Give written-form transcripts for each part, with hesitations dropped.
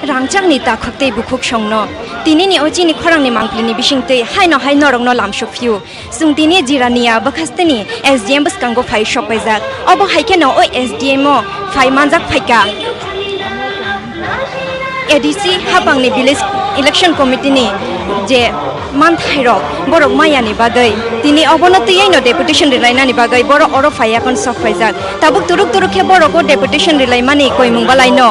Rangchangni ta khokte bukhuk shongno tinini ojini khorangni mangplini bisingte haino norongno lamshophiu sungtini Jirania bakhasteni SDM baskango phai shopajak obo haikeno oi SDM o phai manjak phaika ADC habangni village election committee ni je manthairo borok mayani bagai tini obonoti yaino deputation Khlainani bagai boro oro phaiakon sokpaijak tabuk turuk khe boroko deputation Lermani koimung balaino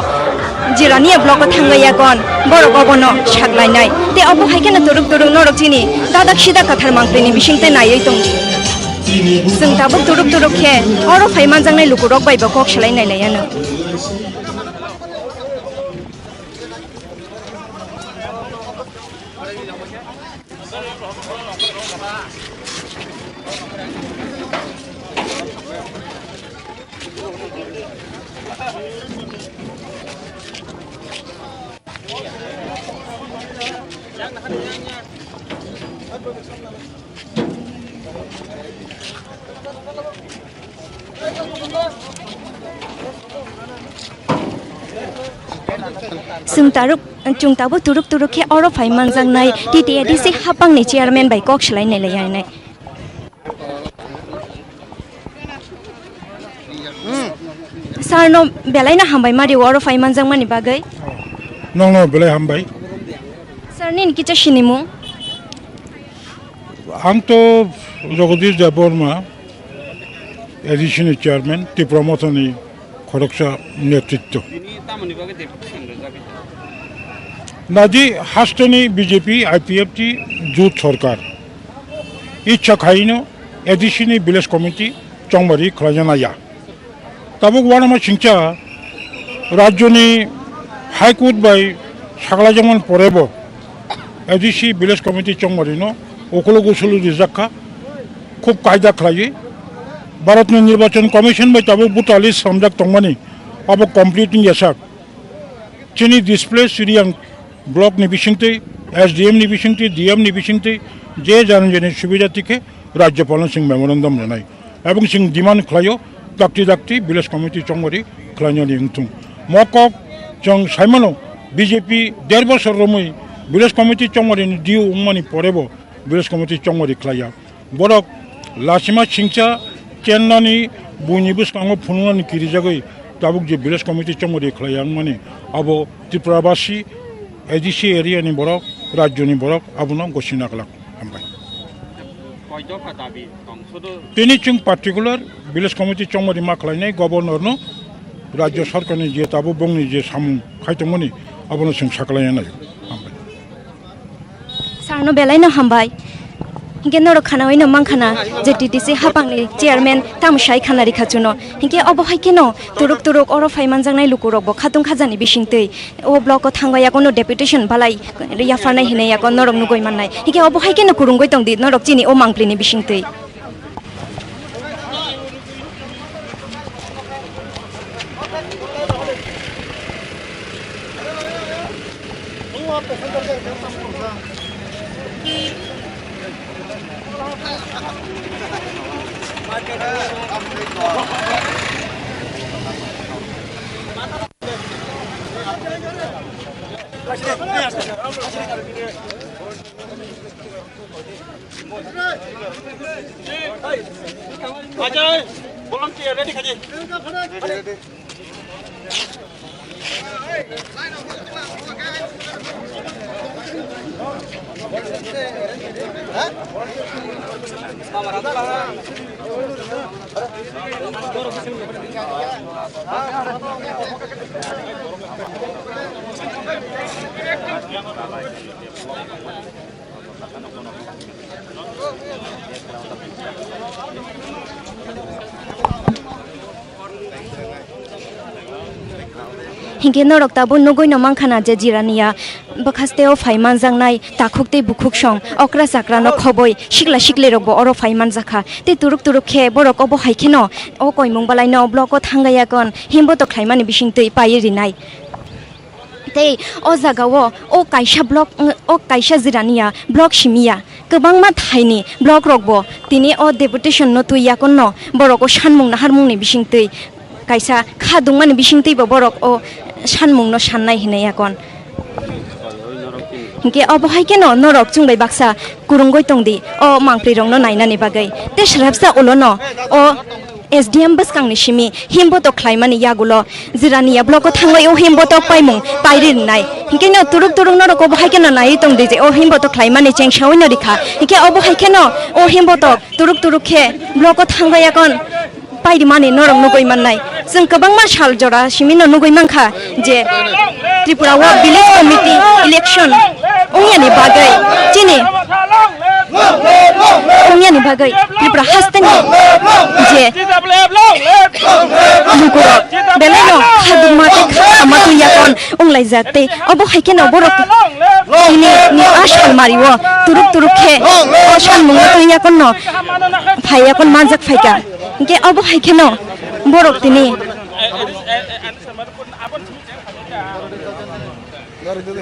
Jirania block thangaya kon borok obono shaklainai te obo haikena turuk norok chini dadak sida kathar mangplini bisingte naioi tongdi जों tabuk turuk khe oro phaimanjangnai lukurok bai bokok shlainai layano Chung tabuk turuk khe oro phaimanjangnai TTADC hapangni chairman bai kok shlainai layanai Sarno belaina hambai mari oro phaimanjangmani bagai No belai hambai Sarnin kicha shinimu Anto Jagadish Deborma additional chairman Tipra Motha ni khoroksha netritto Nadi hastani BJP IPFT Youth Sarkar Ichha khaino additional village committee Chongmari Khlainani Tabuk wanama singcha Rajyoni High Court by Shagla Jaman Porebo ADC village committee Chongmari no Okolo Gusulu Rizakha Khub Kaida Khlai Bharat Nirbachan Commission by Tabuk Butalis Samjak Tongmani Abo completing Yasak Chini display Syrian block ni bisingte SDM ni bisingte DM ni bisingte je janjani subida tike Rajyapalan Singh memorandum janai ebong sing demand khlayo dakti village committee Chongmari Khlainani ingtung mokok jong saimano BJP 1.5 bosor romoi village committee Chongmari ni diu umani porebo village committee Chongmari Khlaya borok lasima singcha Khlainani buni buskango phunungani kirijagoi tabuk je village committee Chongmari Khlayang mani abo Tiprabasi ADC area ni borok rajyo ni borok abuno gosina kalak hambai tini chung particular village committee Chongmari ma khlainai governor no rajyo sarkar ni je tabu bongni je samung khaitongmani abuno sing saklayanai hambai Sarno belaina hambai Hinge noro khana oino mangkhana je TTC hapangni chairman tamshai khana rikhachuno hinge obo haikeno turuk oro phaimanjangnai lukurok bo khatung khajani bisingtei o block o thangaya kono deputation balai Yapharkha hinaya kon norok nugoi mannai hinge obo haikeno kurungoi tongdi norok chini o mangplini bisingtei volunteer ready kaji Hingke norok tabo nogoi no mangkhana je Jirania bakhasteo faiman jangnai takhukte bukhuk song okra sakra no khoboi sikla sikle rok bo oro faiman jakha te turuk turuk khe borok obo haikeno o koimung balai no bloko thangaya kon himbo to khlaimani bisingtei pai rinai tei o jagao o kaisa blok o kaisa Jirania blok simia kobangma thaini blok rokbo tini o deputation no tuiya konno borok o sanmung naharmungni bisingtei kaisa khadungmani bisingtei bo borok o sanmungno sannai hinai kon hingke obohai keno norok chungbai baksa kurungoi tongdi o mangpri rongno nainani bagai te shrapsa olono o SDM baskangni simi himbo to khlaimani yagulo Jirania bloko thangai o himbo to paimung pairin nai hingke no turuk turuk norok obohai keno nai tongdi je o himbo to khlaimani chengsawai no rikha hingke obohai keno o himbo to turuk turuk khe bloko thangai kon paidi mani norok nugoi mannai जों गोबांमा साल जरा सिमिनो नुगै मांखा जे त्रिपुरा वा village committee election उंयानि बागै चिनि उंयानि बागै त्रिपुरा हास्तेनि जे लुगुरो बेलेनो खादुमाते खामातु याकन उंलाय जाते अबो हाइकेनो बरक नि आसाल मारिवो तुरुक तुरुक खे असान मुंगतु याकन न फायाकन मानजाक फाइका के अबो हाइकेनो borok tini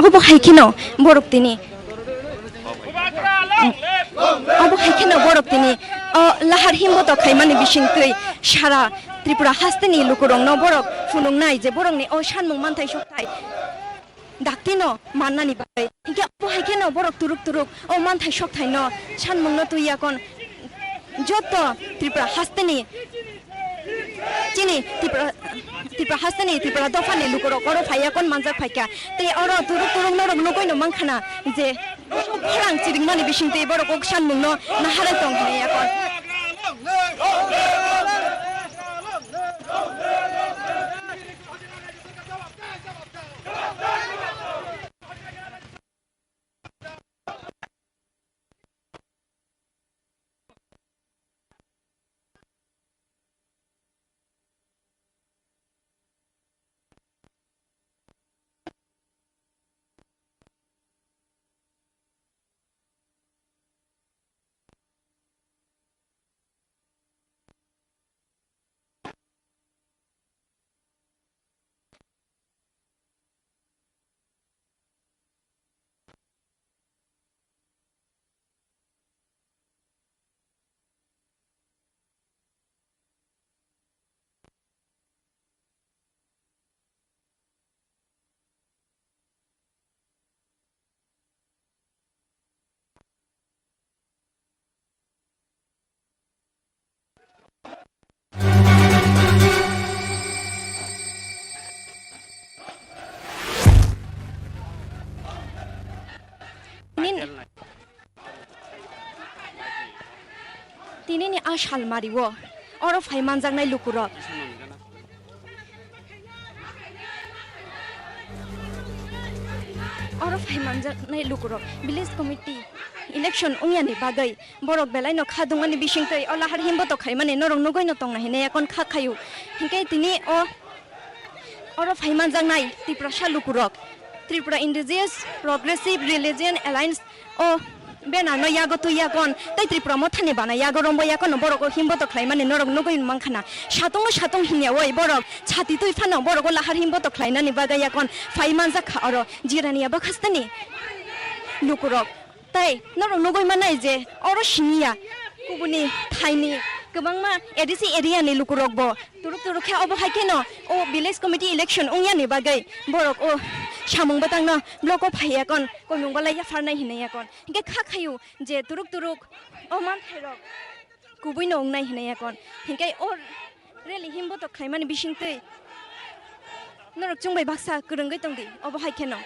obo haikino borok tini obo haikino borok tini o lahar himbo to khaimani bisingtui sara Tripura hasteni lukurong no borok funungnai je borokni o sanmung manthai sokthai daktino mannani bai hingke obo haikino borok turuk turuk o manthai sokthai no sanmung no tuiyakon joto Tripura hasteni Chini Tipra hasani Tipra dofani lukoro koro faya kon manjak faika te oro turuk turuk norok nogoi no mangkhana je khorang chiring mani bisingte borok ok sanmung no naharai tong hne yakon Tini ni asal mariwo oro faiman jangnai lukurok oro faiman jangnai lukurok village committee election ungyani bagai borok belai no khadungani bisingtei olahar himbo to khaimani norong nugoi no tongna hine yakon khakhayu hingke tini o oro faiman jangnai Tripura lukurok Tripura Indigenous Progressive Religion Alliance o bena no yago tu yakon tai Tripura Motha ni bana yago rombo yakon borok himbo to khlaimani norok nugoi mangkhana satong hinya oi borok chati tui phano borok lahar himbo to khlainani bagai yakon faiman jakha oro Jirania bakhastani lukurok tai norok nugoi manai je oro siniya kubuni thaini gobangma edisi area ni lukurok bo turuk turuk khe obo haikeno o village committee election ungyani bagai borok o samung batangno bloko phaiakon koimung balai Yapharkha hinai yakon hingke khakhayu je turuk turuk मान थाइरक गुबै नंनाय हिनाय kon हिंkai or rally himbo to Khlainani bisingtei norok chungbai baksa kurungai tongdi obo haikeno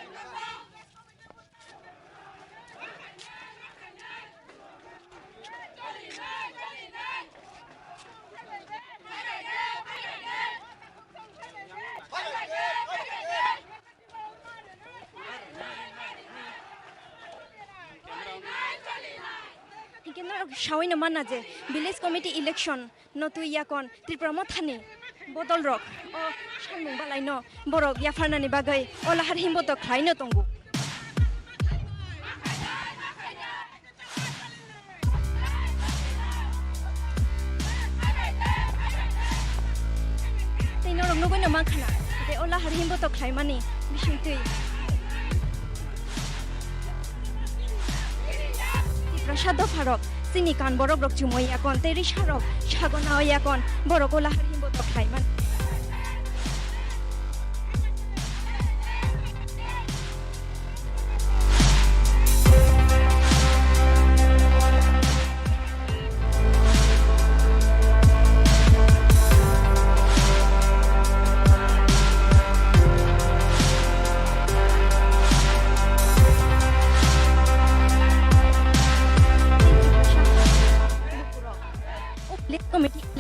Shawin no mana je village committee election no tu yakon Tipra Mothani bodol rok o shamung balai no borok Yapharkha bagai ola har himbo to Khlaino tongu tei norok no goino mankhana de ola har himbo to Khlaimani bisingtei Prasado Farok Sini kan borok rok chumoy akon teri sharok shagona yakon borok ola har himbo to Khlaiman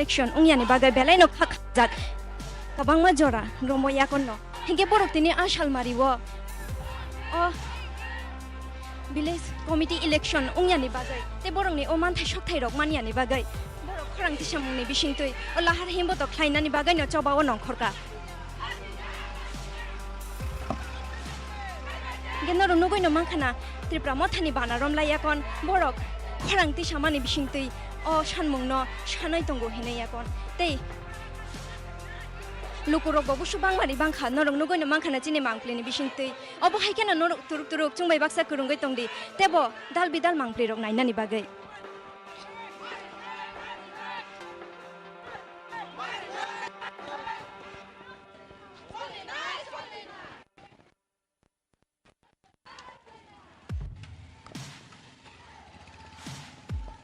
election ungyani bagai belai no khakjak kabangma jora romo yakon no hinge borok tini ashal mariwo o village committee election ungyani bagai te borok ni oman thai sok thai rok maniani bagai borok khorang tisamungni bisingtui o lahar himbo to Khlainani bagai no chobawo nongkhorka genoro nugoi no mankhana Tipra Mothani banarom layakon borok khorang tisamani bisingtui o sanmungno sanai tongo hinai yakon tei lukurok bobusu bangmani bangkha norok nugoino mankhana chini mangpleni bisingtui obo haikena norok turuk turuk chungbai baksa kurungai tongdi tebo dal bidal mangplirok nainani bagai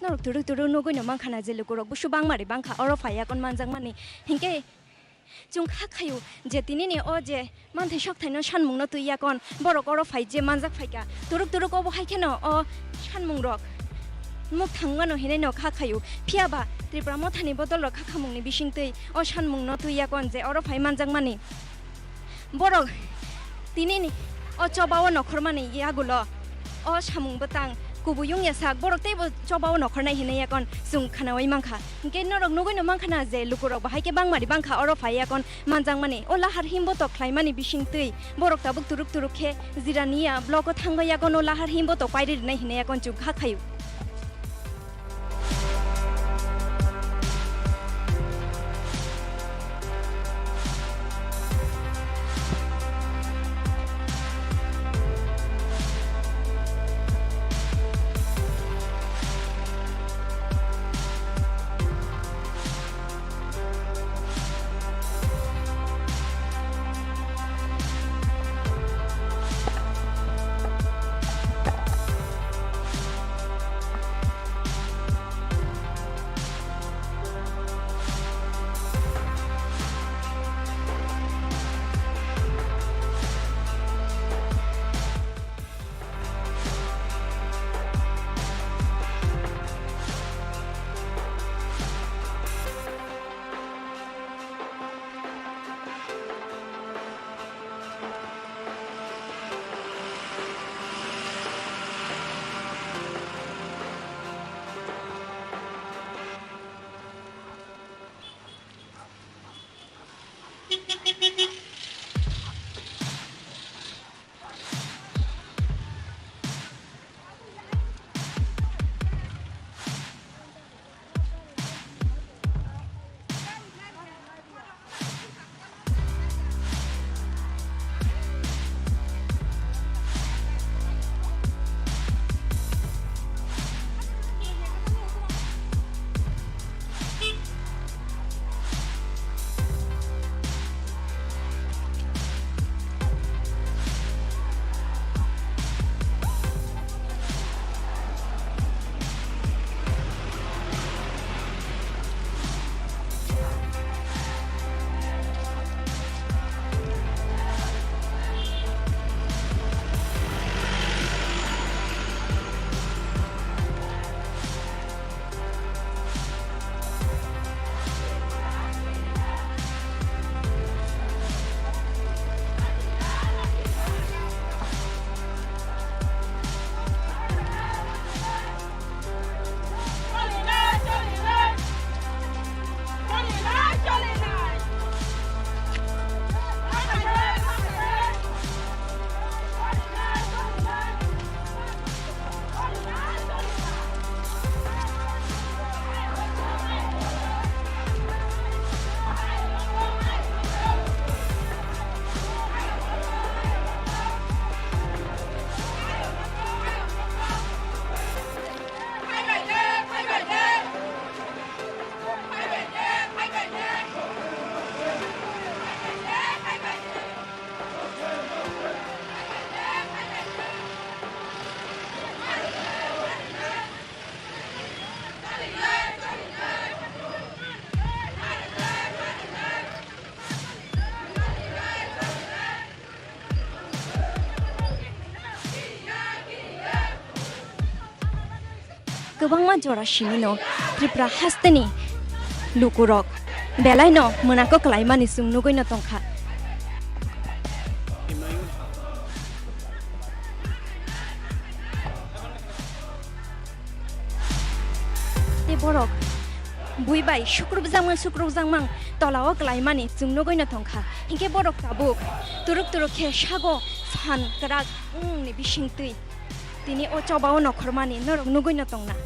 norok turuk turuk nugoino mankhana je lukurok busu bangmari bangkha oro phaya kon manjang mani hinke chung khakhayu je tinini o je manthai sok thaino sanmungno tuiya kon borok oro phai je manjak phaika turuk turuk obo haikeno o sanmung rok muk thangmano hinai no khakhayu phiaba Tipra Mothani bodol rok khakhamungni bisingtui o sanmungno tuiya kon je oro phai manjak mani borok tinini o chobao nokhormani yagulo o samung botang kubuyung ya sak borok tebo chobao nokhornai hinai yakon sung khanawai mangkha ke norok nugoino mankhana je lukurok bahai ke bangmari bangkha oro phai yakon manjang mani ola har himbo to Khlaimani bisingtui borok tabuk turuk turuk khe Jirania block o thangba yakon ola har himbo to pairi nai hinai yakon chung khakhayu गोबांमा जरा सिमिनो Tripura हास्तेनि लुकुरक बेलायनो Monaco क्लाइमानि सुंनुगैनो तंखा ते बरक बुइबाय शुक्रबजांमां तलाव क्लाइमानि सुंनुगैनो तंखा हिंके बरक Tabuk तुरुक खे sago सान कराक नि बिसिंतै तिनि ओ चबाव नखरमानि नरक नुगैनो तंना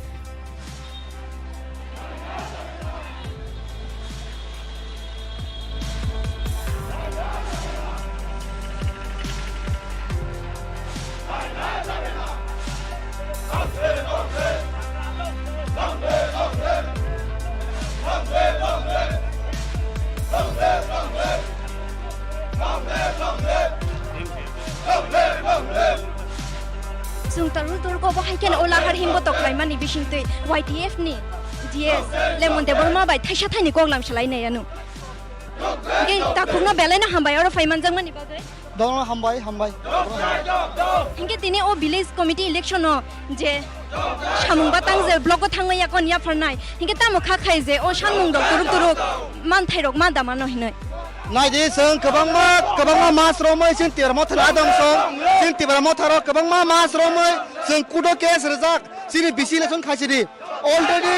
जों तारुको बाहायकेन ओलाहार हिमबो तक्लाइमानि बिसिंतै YTF नि DS लेमन देबरमा बाय थाइसा थाइनि गगलाम सलायनायानो गे ताखुना बेलायना हामबाय अर फाइमानजांमानि बागै दङ हामबाय हिंगे तिनि ओ विलेज कमिटी इलेक्शन जे सामुंबा तांजे ब्लक थांनाय याकन याफारनाय हिंगे तामो खाखाय जे ओ सामुंग तुरुक मान थाइरक मा दामानो हिनै नायदि जों गोबांमा मास रमै जों तेरमो थाना दं जों तेरमो थारो गोबांमा मास रमै जों कुदो केस रजाक जोंनि बिसि इलेक्शन खायसिदि अलरेडी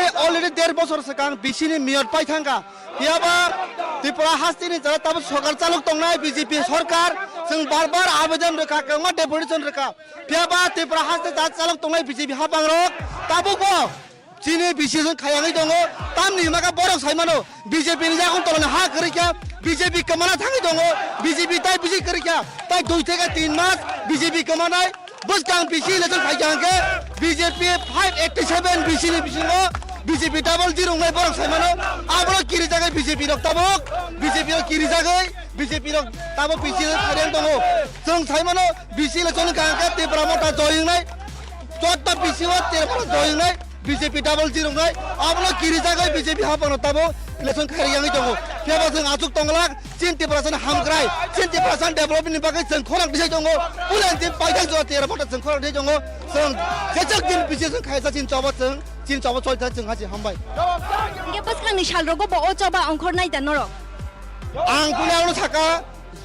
1.5 बोसोर सिगां बिसिनि मेयर पाइथांगा याबा त्रिपुरा हास्तिनि जरा ताबो सरकार चालक दंनाय बीजेपी सरकार जों बार आवेदन रखा गोबां डेपुटेशन रखा याबा त्रिपुरा हास्ति जा चालक दंनाय बीजेपी हाबांरक ताबुको जिनि बिसिजों खायाङै दङ तामनि मागा बरक साइमानो बीजेपी नि जागोन तलने हा करिका बीजेपी कमाना थाङै दङ बीजेपी ताइ बिसि करिका ताइ 2 থেকে 3 मास बीजेपी कमानाय बुसकां बिसि इलेक्शन खायजांके बीजेपी 587 बिसि नि बिसिङो बीजेपी डाबल जिरो नै बरक साइमानो आबो किरि जागै बीजेपी रक ताबक बीजेपी रक किरि जागै बीजेपी रक ताबो बिसि खायङ दङ जों साइमानो बिसि इलेक्शन खायजांके त्रिपुरा मथा जयिंनाय जत्ता बिसिवा त्रिपुरा जयिंनाय बीजेपी डाबल जिरो नै आबो किरि जागै बीजेपी हाबनो ताबो इलेक्शन खायरियाङै दङ फेबा जों आजुक दंलाक 20% हामग्राय 20% डेभलपमेन्टनि बागै जों खरां दिसै दङ पुलान दिन पाइदां ज तेरा फटा जों खरां दिसै दङ जों जेजक दिन बिसि जों खायजा जिन चबा चयथा जों हाजि हामबाय हिंगे बसखांनि सालरगो बो ओ चबा अंखर नायदा नरक आं पुलावनो थाका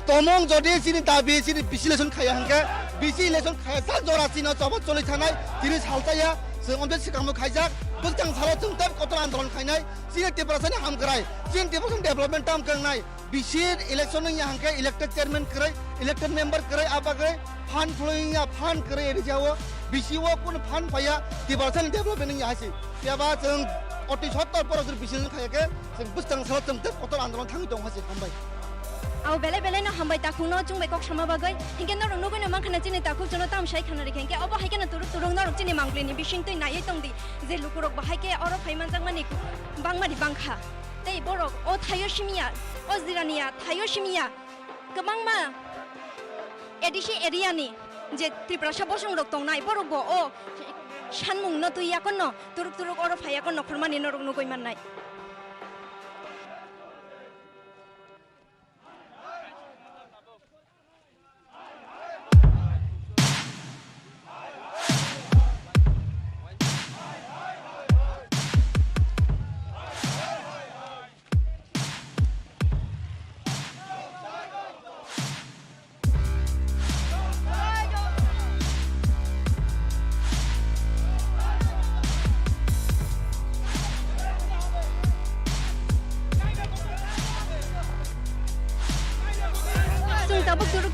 तमं जदि जिनि दाबि जिनि बिसि इलेक्शन खाया हांके बिसि इलेक्शन खाया सा जरा जिना चबा चलै थानाय दिनि सालताया जों अन्ते सिगांबो खायजाक बुसकां सालाव जों ताब कतन आन्दोलन खायनाय जिनि टिप्रासनि हामग्राय जिन टिप्रासन डेभलपमेन्ट टाम खांनाय बिसि इलेक्शन नि हांके इलेक्टेड चेयरमैन करे इलेक्टेड मेंबर करे आबागै फान फ्लोइंग फान करे एरि जावो बिसिओ कुन फान फाया टिप्रासन डेभलपमेन्ट नि हासि याबा जों 70 पर जों बिसि खायाके जों बुसकां सालाव जों ताब कतन आन्दोलन थाङै दं हासि हामबाय आउ बेले न हामबाय ताखुनो चुंबाय कक समा बागै हिंगे नरक नुगैनो माखना चिनि ताखु जनो ताम साइ खाना रे हिंगे अब हायके न तुरुक नरक चिनि मांग्लिनि बिसिंतै नायै तंदि जे लुकुरक बाहायके अर फाइमानजांमानि बांमादि बांखा तै बरक ओ थायोसिमिया ओ जिरानिया थायोसिमिया गोबांमा एडिसि एरियानि जे त्रिपुरा सबसं रक तंनाय बरक ओ सानमुं न तुयाकन तुरुक अर फायाकन नखरमानि नरक नुगै माननाय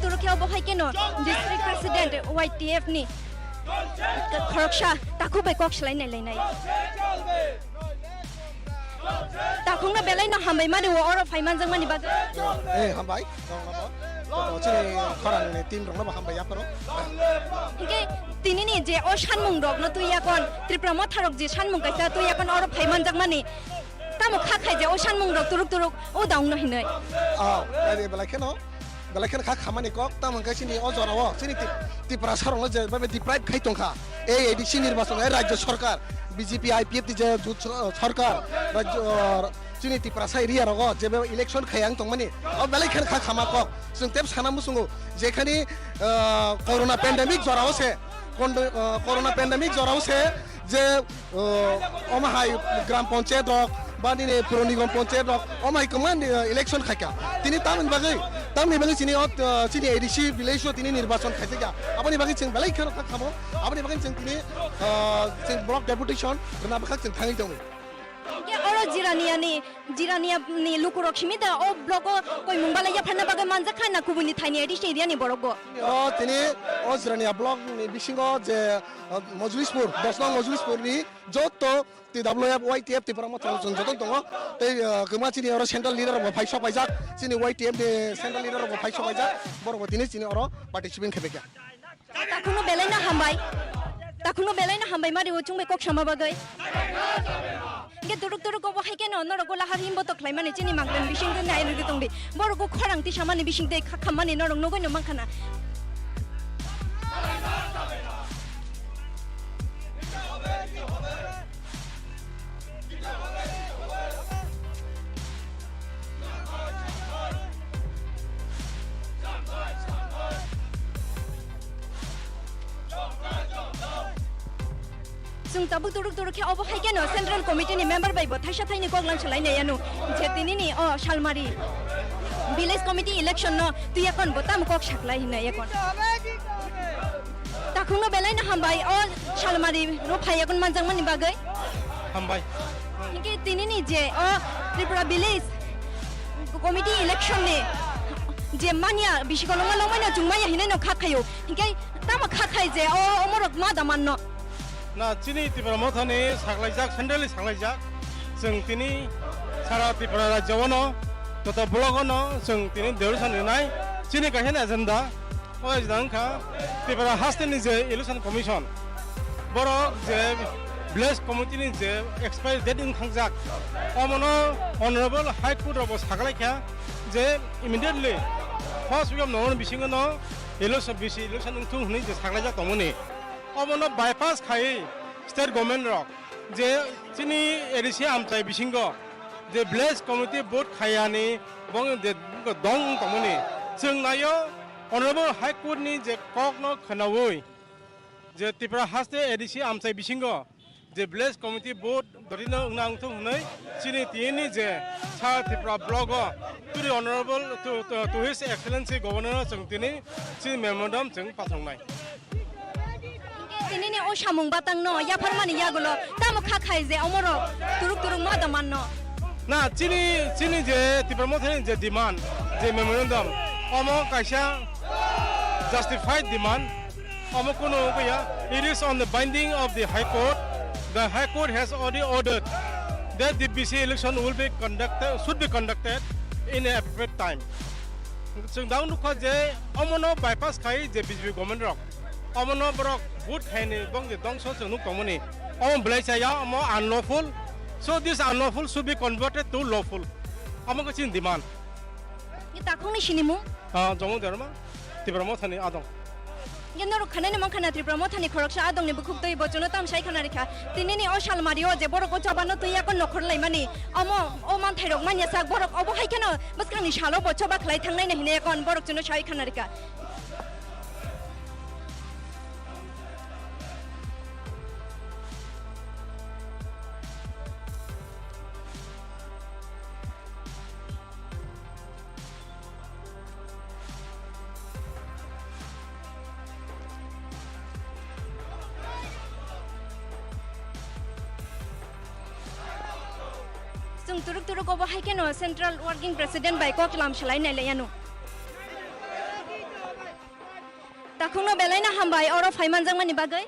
तुरुक याव बहायकेनो डिस्ट्रिक्ट प्रेसिडेंट YTF नि खरकसा ताखु बाय कक सलायनाय लायनाय ताखुना बेलायना हामबाय माने वो अर फाइमानजों मानि बागै हामबाय दंनाबो चिनि खरांनि टीम दंनाबो हामबाय याफोरो हिंगे तिनिनि जे ओ सानमुं रक न तुयाकन त्रिपुरा मथारक जे सानमुं गायता तुयाकन अर फाइमानजों मानि तामो खाखाय जे ओ सानमुं रक तुरुक ओ दाउनो हिनै आरे बेलाखेनो खा खामानि कक तामंका सिनि अजराव सिनि त्रिपुरा सरंनो जे बाबे डिप्राइभ खाइतंखा ए एडिसि निर्वाचन राज्य सरकार बीजेपी IPF जे जुत सरकार राज्य सिनि त्रिपुरा साइरिया रग जे इलेक्शन खायां तंमानि अब बेलाखेन खा खामा कक जों तेब साना मुसुङो जेखानि कोरोना पेन्डेमिक जराव से যে অমাহাই গ্রাম পঞ্চায়েত রক বা দিনে পুর নিগম পঞ্চায়েত রক অমাহাই কমান ইলেকশন খাইকা তিনি তামিন বাগै চিনি এডিসি ভিলেজও তিনি নির্বাচন খাইছে গা আপনি বাগै जों বেলাই খেলা খাবো আপনি বাগै जों তিনি जों ব্লক ডেপুটেশন না বাগै जों थाङै दङ Oro Jirania ni lukurok shimita o bloko koi mungbala ya phana baga manja khana kubuni thani edition area ni borok bo তিনি Jirania block ni bisingo je Majlishpur 10 নং মজলিসপুর ni যত TWF YTF Tipra Motha जों যত दङ तै गोमा चिनि अरो central lidar बो फाइसा पाइजाक चिनि YTF नि central lidar बो फाइसा पाइजाक बरक तिनि चिनि अरो participate खेबेका takuno belaina hambai mari uchung be kok sama bagai ge turuk ko bahai ke no norok la harim boto Khlainani chini manglen bising de nai lu tongdi borok ko kharang ti samani bising de khamani norok nogoi no mangkhana जों Tabuk तुरुक के अब हाय केनो central committee नि member bye बथायसा थाइनि गगलां छलायनाय यानु जे तिनिनि Shalmari village committee election न तुय कोन बताम कक साखलाय हिना एकन ताखुनो बेलायना हामबाय शालमारी रो फायगन मानजांमनि बागै हामबाय के तिनिनि जे त्रिपुरा विलेज कमिटी इलेक्शन ने जे मानिया बिसिगन लंगमायना जुंमाया हिनाय न खाखायो के तामा खाखाय जे अमरक मा दामान न ना चिनी त्रिपुरा मथानि साग्लायजाक सेन्ट्रेलि साग्लायजाक जों तिनि सारा त्रिपुरा राज्योआवनो तथा ब्लकआवनो जों तिनि डेपुटेशन होनाय चिनि गायहेन एजेन्डा अजेन्डाखा त्रिपुरा हास्टेलनि जे इलेक्शन कमिशन बर' जे भिलेज कमिटिनि जे एक्सपायरि डेट ओंखारजाक अमनो अनरेबल हाई कोर्टआवबो साग्लायखा जे immediately first week of November बिसिङावनो इलेक्शन ओंथुं होनाय जे साग्लायजाक दंमोन अमनो बायपास खाई स्टेट गवर्नमेंट रक जे चिनी एडिसी आमचाय बिसिंगो जे भिलेज कमिटी बोर्ड खायानि बंग जे दं तमनि जों नायो अनरेबल हाई कोर्ट नि जे ककनो खनावै जे त्रिपुरा हास्टे एडिसी आमचाय बिसिंगो जे भिलेज कमिटी बोर्ड दरिनो नांथु हुनै चिनी तिनि जे सा Tripura block to the honourable to his excellency governor जों तिनि चिनी मेमोरेंडम जों पाठंनाय तिनिनि सामुं बातां न याफारमानि यागुलो तामो खाखाय जे अमरो तुरुक मा दामान न ना चिनी जे त्रिपुरा मथानि जे डिमांड जे मेमोरेंडम अमो कायसा जस्टिफाइड डिमांड अमो कोनो गया it is on the binding of the high court the high court has already ordered that the VC election will be conducted should be conducted in a appropriate time जों दाउ नुखा जे अमनो bypass खाय जे BJP government रक अमनो book बुट खायनि बंग जे दंसो जों नुकमनि अम ब्लाइसाया अम unlawful so this unlawful should be converted to lawful अमो कचिन डिमांड ये ताखुनि सिनिमु जमो दरमा त्रिपुरा मथानि आदं ये नरक खानायनि मंखाना त्रिपुरा मथानि खरकसा आदंनि बुखुक दै बचनो ताम सायखाना रेखा तिनिनि शालमारियो जे बरक जबानो तुया को नखर लायमानि अमो ओ मानथाय रक मानिया साक बरक अबो हायखानो बसखांनि सालो बचबा खलाय थांनाय नहिने एकन बरक जनो सायखाना रेखा जों तुरुक अब हाय केनो सेंट्रल वर्किंग प्रेसिडेंट बाय को क्लाम छलायनाय लायानु ताखुनो बेलायना हामबाय अरो फायमानजांमानि बागै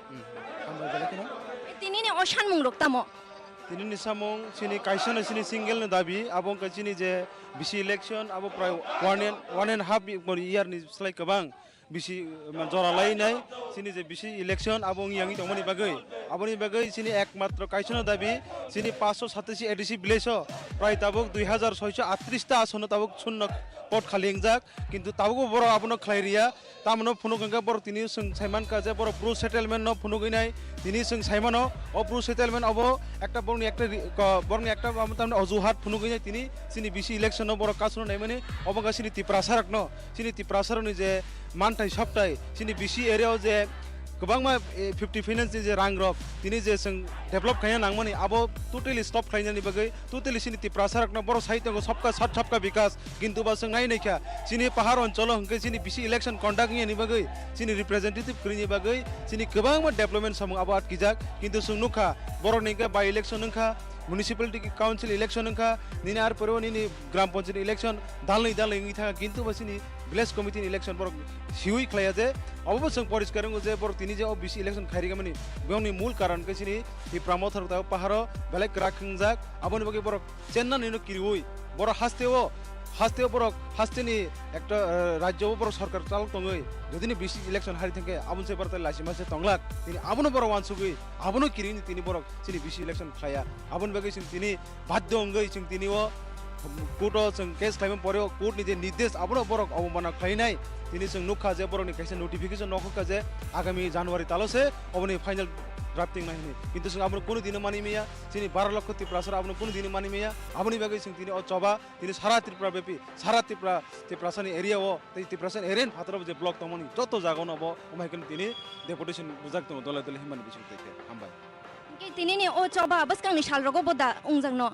तिनिनि असानमुं रक्तामो तिनिनि सामुं सिनि कायसनो सिनि सिंगल दाबि आबं काचिनि जे बिसि इलेक्शन आबो प्राय 1.5 इयार नि स्लाय गोबां बिसि जरालायनाय सिनि जे बिसि इलेक्शन आबं यांgi दंमोनि बागै आबनि बागै सिनि एकमात्र कायसनो दाबि सिनि 587 एडिसि भिलेजो प्राय ताबुक 2638 ता आसनो ताबुक शून्य पट खालिंजाक किन्तु ताबुक बर आबनो खलायरिया तामनो फुनुगंगा बर तिनि जों साइमान काजे बर प्रो सेटलमेंट न फुनुगैनाय तिनि जों साइमानो अ प्रो सेटलमेंट अब एकटा बरनि एकटा तामनो अजुहात फुनुगैनाय तिनि सिनि बिसि इलेक्शन बर कासनो नायमाने अबगा सिनि तिप्रासारक न सिनि तिप्रासारनि जे मानथाय सप्ताय सिनि बिसि एरियाव जे गोबांमा 50 फाइनेंस जे रां रक तिनी जे जों डेभलप खायना नांगमोन आबो टोटली स्टप खायनानि बागै टोटली सिनि तिप्रा सरकना बर साहित्यको सबका साथ सबका विकास किन्तु बा जों नाय नायखा सिनि पहाड़ ओनसोल हंके सिनि बिसि इलेक्शन कन्डाक्ट नि बागै सिनि रिप्रेजेंटेटिव क्रिनि बागै सिनि गोबांमा डेभलपमेन्ट समु आबो आटकिजाक किन्तु जों नुखा बरनिका बाय इलेक्शन नखा म्युनिसिपालिटी काउन्सिल इलेक्शन नखा निनि आर परव निनि ग्राम पंचायत इलेक्शन दालनै दालनै था किन्तु बसिनि विलेज कमिटी इलेक्शन बर हिउइ खलाया जे अब जों परिष्कार जे बर तिनि जे बिसि इलेक्शन खारिगा माने बेवनि मूल कारण के सिनि तिप्रा मथर ता पहाड़ बेलेग राखिंजाक आबनि बगे बर चेन्ना निनो किरिउइ बर हास्तेव बर हास्तेनि एक राज्य बर सरकार चाल तंगै जदिनि बिसि इलेक्शन हारि थंके आबुनसे बरता लासिमासे तंगलाक तिनि आबनो बर वानसुगै आबनो किरिनि तिनि बर सिनि बिसि इलेक्शन खाया आबन बगे सिनि तिनि बाध्य अंगै सिनि तिनि व कोर्ट जों केस खालामनो पर्यो कोर्टनि जे निर्देश आबनो बरक अवमानना खायनाय तिनि जों नुखा जे बरकनि खायसे नोटिफिकेशन नखा जे आगामी जानुवारि तालसे अबनि फाइनल ड्राफ्टिंग नायनि किन्तु जों आबनो कोनो दिन मानि मैया सिनि 12 लाख तिप्रा सर आबनो कोनो दिन मानि मैया आबनि बागै जों तिनि अचबा तिनि सारा त्रिपुरा बेपि सारा तिप्रासानि एरिया व तिप्रासन एरियन फातर जे ब्लक तमनि जतो जागावनो अब अमायकन तिनि डेपुटेशन बुजाक दङ दला दला हिमान बिसुं तेके हामबाय के तिनि नि अचबा बसकांनि सालरगो बोदा उंजांनो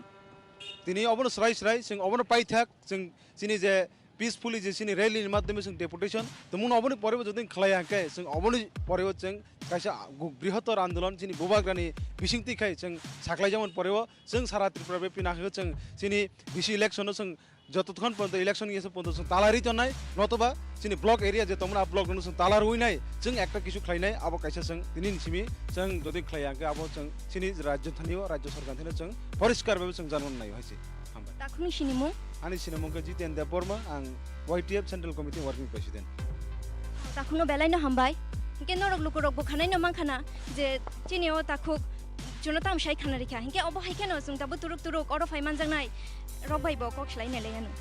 तिनी अबनो स्राय जों अबनो पाइथाक जों सिनि जे पीसफुली जे सिनि रैलीनि माध्यमे जों डेपुटेशन तमुन अबनो परेबो जदिन खलायाके जों अबनो परेबो जों कायसा बृहत्तर आन्दोलन सिनि बुबाग्रानि बिसिंति खाय जों साख्लायजामन परेबो जों सारा त्रिपुरा बेपि नाखो जों सिनि बिसि इलेक्शन जों যতক্ষণ পর্যন্ত ইলেকশন গিয়েছে পর্যন্ত তালারি তো নাই নতবা সিনি ব্লক এরিয়া যে তোমরা ব্লক নুসুন তালার হই নাই जों একটা কিছু খাইনাই আবো কাইসা जों দিনি সিমি जों যদি খাইয়াকে আবো जों সিনি রাজ্য থানিও রাজ্য সরকার থেকে जों পরিষ্কার ভাবে जों জানন নাই হইছে হামবাই তাখুনি সিনিমু আনি সিনেমকে জিতেন দেববর্মা আং YTF central committee working president তাখুনো বেলাইনো হামবাই के नरक लुकुरक बखानायनो मांखाना जे चिनियो ताखुक जुनताम साइ खाना रिखा हिंके अबो हाइकेनो जों दाबो तुरुक तुरुक अरो फाइमान जांनाय रक भाइबो कखलाय नेलायानो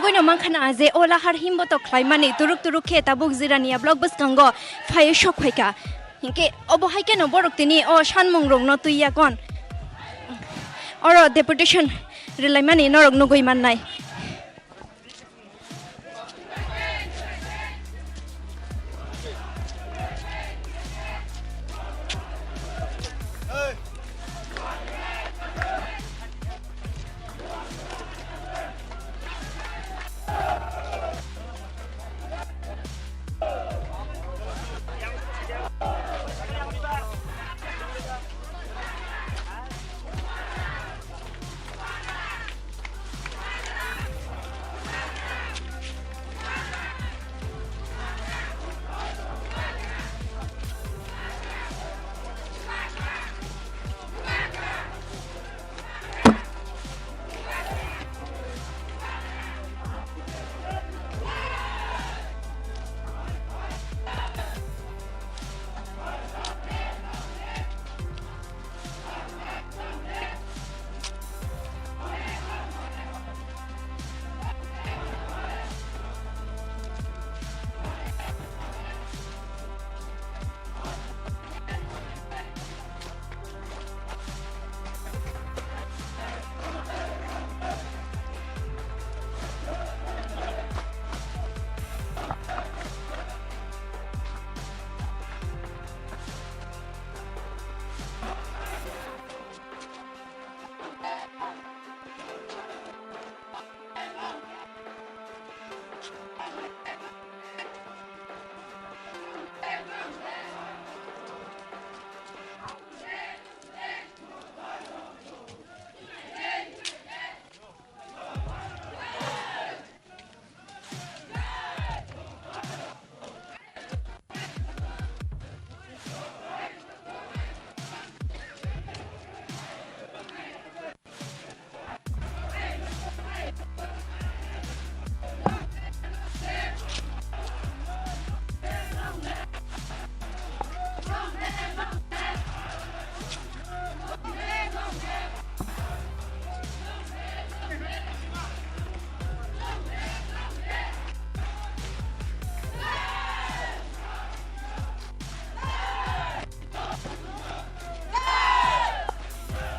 nugoi no mankhana je ola har himbo to Khlainani turuk khe tabuk Jirania blog buskango phai shok phaika hinke obo haike no borok tini o sanmung rong no tuiya kon oro deputation Lermani norok nugoi mannai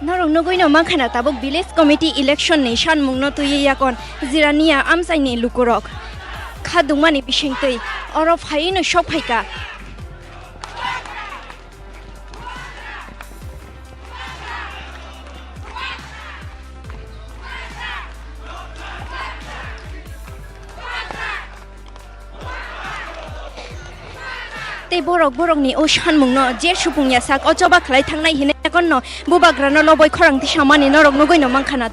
Norong nugoi no mankhana tabuk village committee election ni sanmungno tuiya kon Jirania amsaini lukurok khadungmani bisingtei oro phai no shok phaika tei borok ni o sanmungno je supungya sak ochoba khlai thangnai hine konno bubagrano loboi khorang ti samani norok nugoi no mankhana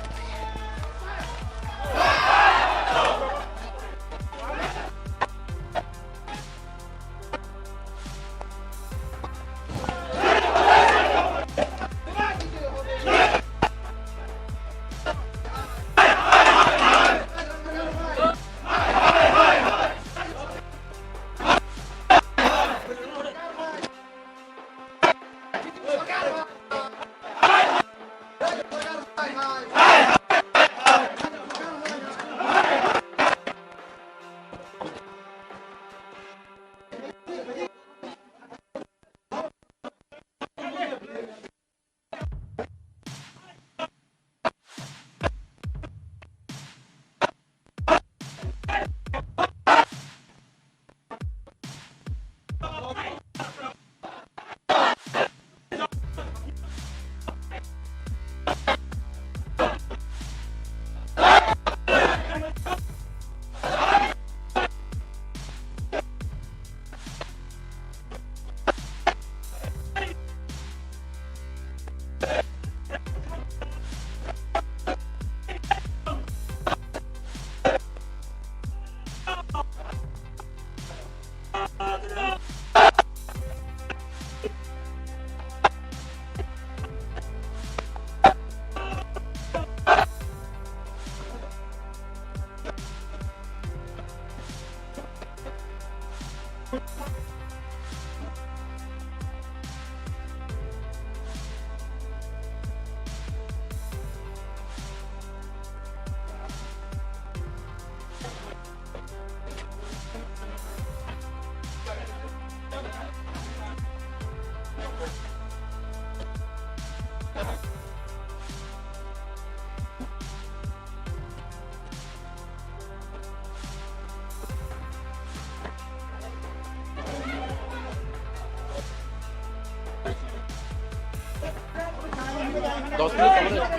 10 minute আমাদের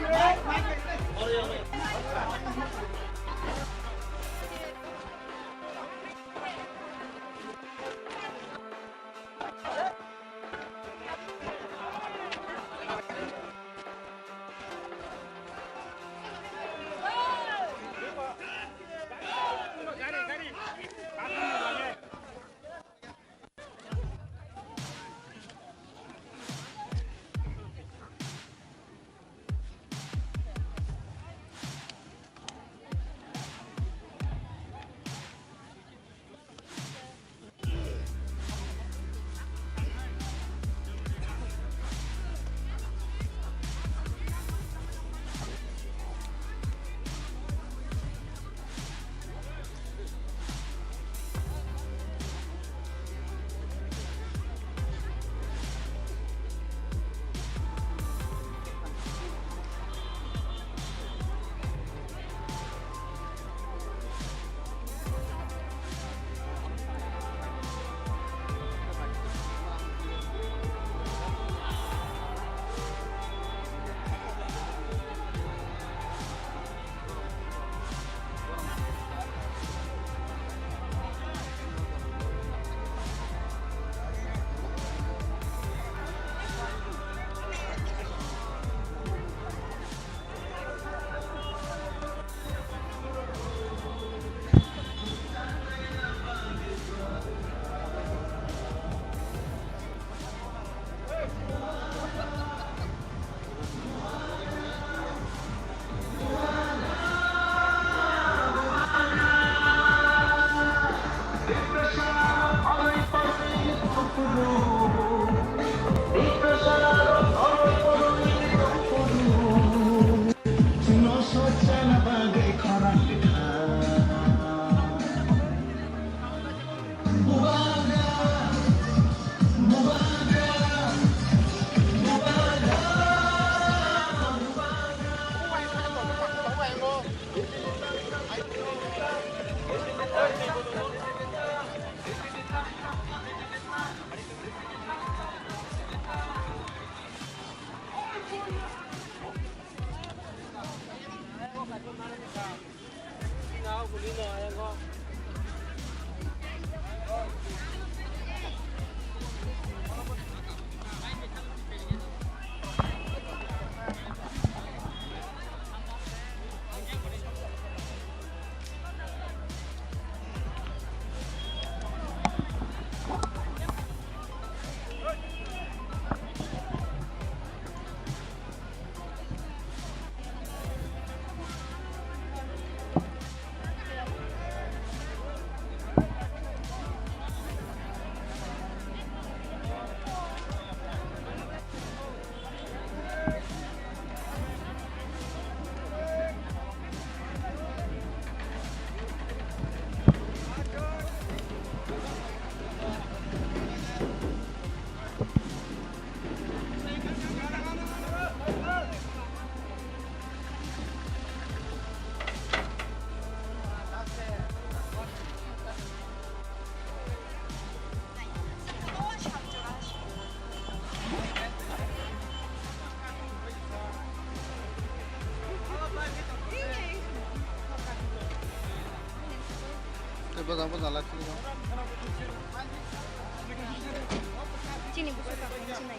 Sini buku pakai sini.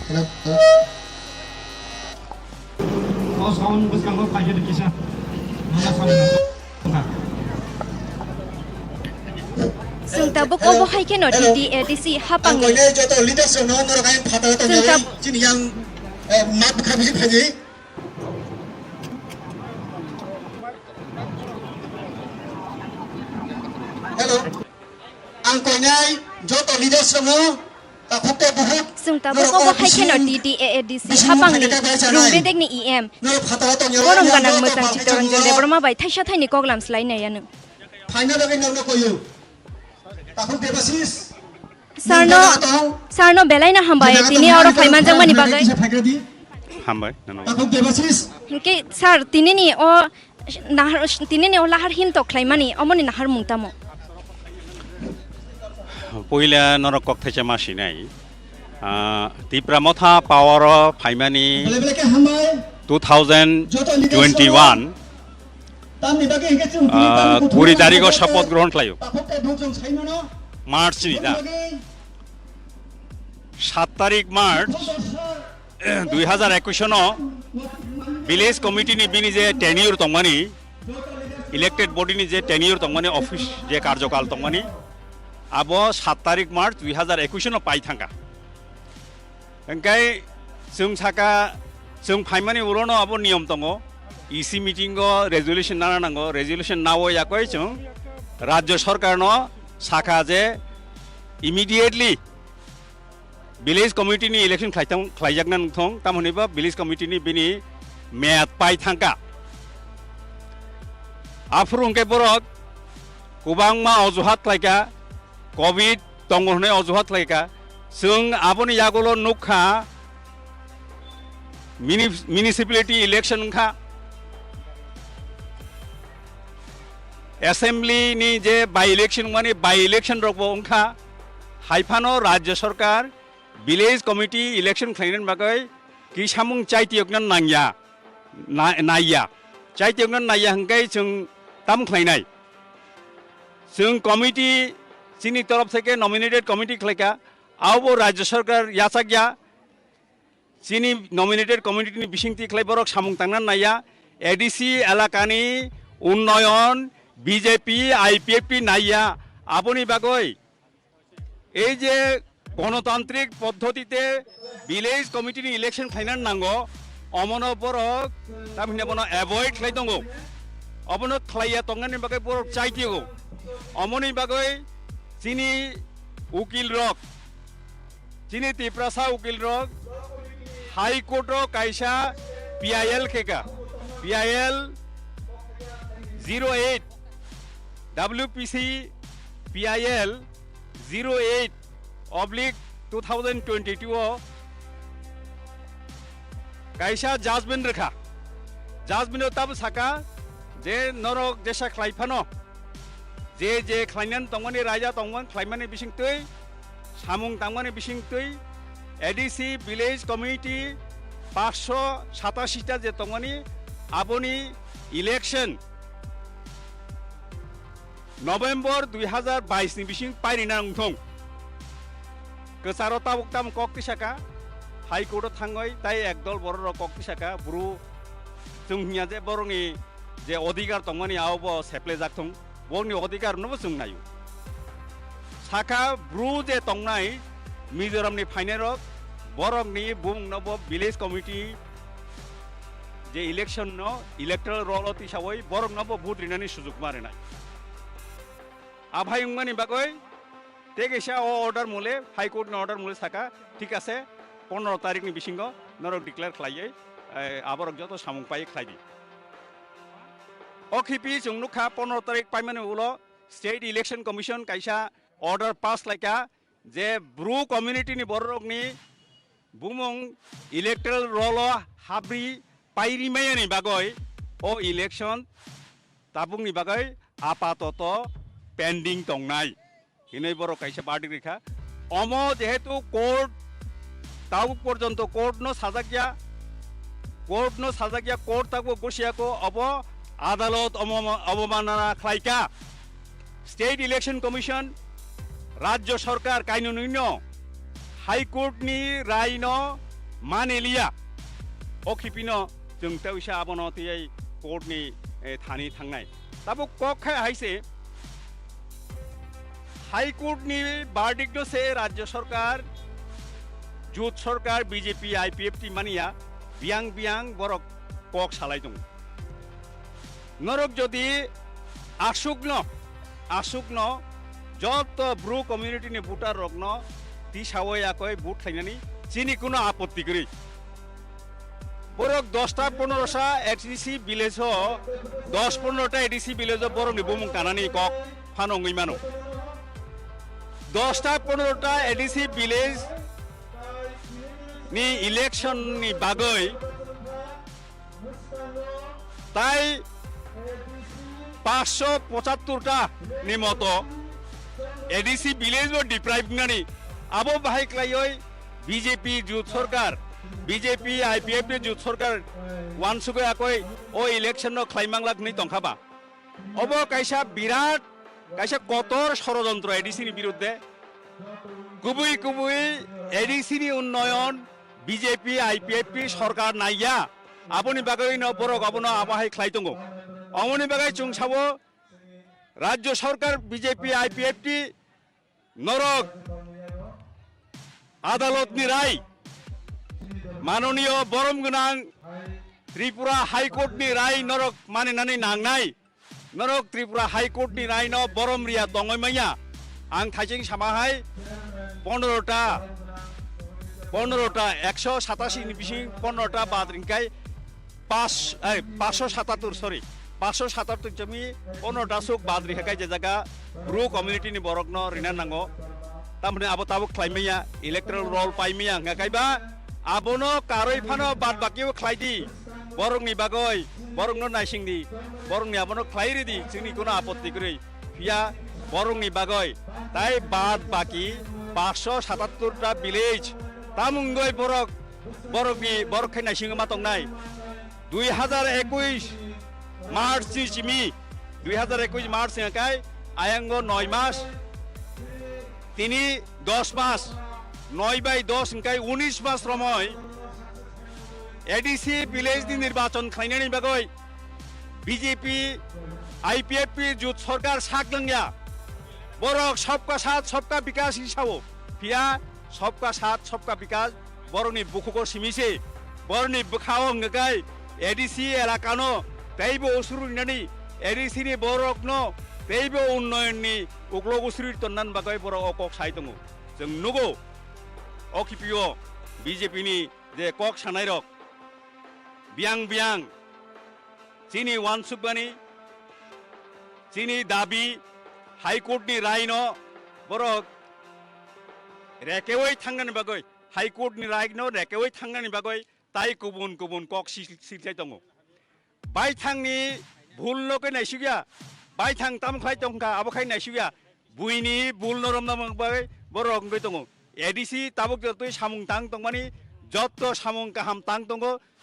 जों दाबो कबो हायकेन DDC हापांनि जों दाब जों दाबो कबो हायकेन DDC हापांनि रुंबेदेगनि EM गरम गानां मोजां चित्तरन्जन देबरमा बाय थाइसा थाइनि कग्लामस्लायनायानो सारनो बेलायना हामबाय तिनि आरो फाइमानजों मानि बागै हामबाय के सार तिनिनि लाहार हिनतो ख्लाइमानि अमनि नाहार मुंतामो पहिला नरक कक्थाइसा मासिनाय तिप्रा मथा पावर फाइमानि 2021 20 तारिखआव शपथ ग्रहण खालायो मार्च दा 7 तारिख मार्च 2021 विलेज कमिटी नि बिनि जे टेन्यूर तंगमानि इलेक्टेड बॉडी नि जे टेन्यूर तंगमानि ऑफिस जे कार्यकाल तंगमानि अब 7 तारिख मार्च 2021 पाइ थांगा अंकाय जों साका जों फाइमानि उरनो अब नियम तंगो इसी मीटिंग रेजोल्यूशन ना नांगो रेजोल्यूशन नावो याकोय जों राज्य सरकार न साका जे इमीडिएटली विलेज कमिटी नि इलेक्शन खालायजागना नोंथं तामहनैबा विलेज कमिटी नि बिनि मेयाद पाइ थांगा आफुरुंके बरक गोबांमा अजुहात लायका कोविड दंगहने अजुहात लायका जों आबनि यागोल नुखा म्युनिसिपालिटी इलेक्शन खा असेंबली नि जे बाय इलेक्शन माने बाय इलेक्शन रखबो उनखा हाइफानो राज्य सरकार विलेज कमिटी इलेक्शन खालायनायनि बागै कि सामुं चाइतियगन नांया नाया चाइतियगन नाया हंगाय जों ताम खालायनाय जों कमिटी जोंनि तरफ থেকে नमिनेटेड कमिटी खालायका आवबो राज्य सरकार यासागया जोंनि नमिनेटेड कमिटी बिसिंथि खालायबरक सामुं तांना नाया एडीसी एलाकानि उन्नयन बीजेपी आईपीएफपी नाया आबनि बागै এই যে গণতান্ত্রিক পদ্ধতিতে ভিলেজ কমিটি ইলেকশন খাইনান নাঙ্গো অমন বরক তামিনে বন এভয়েড খাই দঙ্গো অবন খাইয়া তঙ্গানি বাগৈ বরক চাইতিগো অমনি বাগৈ চিনি উকিল রক চিনি তিপ্রাসা উকিল রক হাইকোর্ট কাইসা PIL কেকা PIL 08 WPC PIL 08/2022 कायसा जाजमेंट रेखा जाजमेंट तब साका जे नरक जेसा खालायफानो जे खालायनान तंगमानि राजा तंगमान खालायमानि बिसिंतै सामुं तांमानि बिसिंतै एडीसी विलेज कमिटी 587 टा जे तंगमानि आबनि इलेक्शन नवेम्बर 2022 नि बिसिं पाइरिना नंथं कसारता बक्ताम कक्ति साका हाइकोर्ट थांगय ताई एकदल बर कक्ति साका ब्रु जोंनिया जे बरनि जे अधिकार तंगमानि आवबो सेप्ले जाथं बरनि अधिकार नबो जों नायो साका ब्रु जे तंगनाय मिजोरामनि फाइनेर बरनि बुंनबो विलेज कमिटी जे इलेक्शन न इलेक्टोरल रोल हिसाबै बरनबो भोट रिनानि सुजुग मारेनाय आभायंमानि बागै तेगेसा अर्डर मुले हाइकोर्ट अर्डर मुले साका ठीक आसे 15 तारिख नि बिसिंग नरक डिक्लेयर खालायै आबरक जतो सामुं पाइ खालायदि अखिपि जोंनुखा 15 तारिख पाइमानि उलो स्टेट इलेक्शन कमिशन काइसा अर्डर पास लायका जे ब्रु कम्युनिटी नि बररकनि बुमुं इलेक्टोरल रोल हाब्रि पाइरिमायनि बागै ओ इलेक्शन ताबुंनि बागै आपातत पेंडिंग तंगनाय हिनै बर काइसा पार्टी रेखा अम जेहेतु कोर्ट ताव पर्यंत कोर्ट न साजाकिया कोर्ट ताको गोसियाको अब आदालत अवमानना खालायका स्टेट इलेक्शन कमिशन राज्य सरकार कायनुनिनो हाइकोर्ट नि राय न मानेलिया अखिपिनो जों तैसा आबनो तियै कोर्टनि थानि थांनाय ताबो कखाय हाइसे हाई कोर्टनि बार्डिक्ट से राज्य सरकार जुथ सरकार बीजेपी आईपीएफटी मानिया बियां बियां बरक कक सालाय दं नरक जदि आसुकनो जत ब्रु कम्युनिटी नि भोटार रकनो ती सावय आकय भोट खायनानि चिनि कोनो आपत्ति गरी बरक 10टा 15टा एडीसी विलेज 10-15टा एडीसी विलेज बरक नि बुमुं कानानि कक फानंगै मानो 10टा 15टा एडीसी विलेज नि इलेक्शन नि बागै ताई 575टा नि मतो एडीसी विलेज वो डिप्राइव नानी आबो बाहाय क्लायै बीजेपी जुथ सरकार बीजेपी आईपीएफ नि जुथ सरकार वानसुगै आकय ओ इलेक्शन नो ख्लाइमांलाक नि तंखाबा अबो कायसा बिराट कायसा कतर षड़यंत्र एडीसी नि बिरुद्धे गुबै एडीसी नि उन्नयन बीजेपी आईपीएफ नि सरकार नाइया आबोनि बागै न बरक आबोनो आबाहाय ख्लाय दंगो अमनि बागै जों साबो राज्य सरकार बीजेपी आईपीएफटी नरक आदालतनि राय माननीय बरम गोनां त्रिपुरा हाईकोर्टनि राय नरक मानिनानै नांनाय नरक त्रिपुरा हाईकोर्टनि राय न बरम रिया दंगैमाया आं थाइजों सामाहाय 15टा 187 नि बिसिं 15टा बाद्रिंखाय 577 सरी 577 जमी 15टा सुक बाद्रि हाकाय जे जागा ब्रु कम्युनिटी नि बरक न रिना नांगो तामने आबो ताबो ख्लाइमैया इलेक्टोरल रोल पाइमैया हाकायबा आबोनो कारै फानो बाद बाकिबो ख्लाइदि बरकनि बागै बरकनो नायसिंदि बरकनि आबोनो ख्लाइरिदि जोंनि कोनो आपत्ति गरै फिया बरकनि बागै ताई बाद बाकी 577टा विलेज तामुंगै बरकनि बरखै नायसिंगो मा तंनाय 2021 मार्च चिमी 2021 मार्च हाकाय आयांगो 9 मास तिनी 10 मास 9/10 हाकाय 19 मास रमय एडीसी विलेज नि निर्वाचन खायनायनि बागै बीजेपी आईपीएफ जुथ सरकार सागलंगिया बरक सबका साथ सबका विकास हिसाबो फिया सबका साथ सबका विकास बरनि बुखुको सिमिसे बरनि बुखाओ हाकाय एडीसी एलाकानो तैबो उसुरुनानि एडीसी नि बरकनो तैबो उन्नयननि उग्लो उसुरि तन्नान बागै बरक अकक साइ दङ जों नुगो अकिपिओ बीजेपी नि जे कक सानाय रक बियां चिनि वानसुबानि चिनि दाबि हाईकोर्ट नि रायनो बरक रेकेवै थांनानि बागै हाईकोर्ट नि रायनो रेकेवै थांनानि बागै ताई गुबुन कक सिलसाय दङ बायथांनि भुल नकै नायसिगिया बायथां तामखाय दंखा आबखाय नायसिगिया बुइनि भुल नरम नामबाय बरक गै दङ एडीसी ताबुक जतै सामुं तां दंमानि जत सामुं गाहाम तां दङ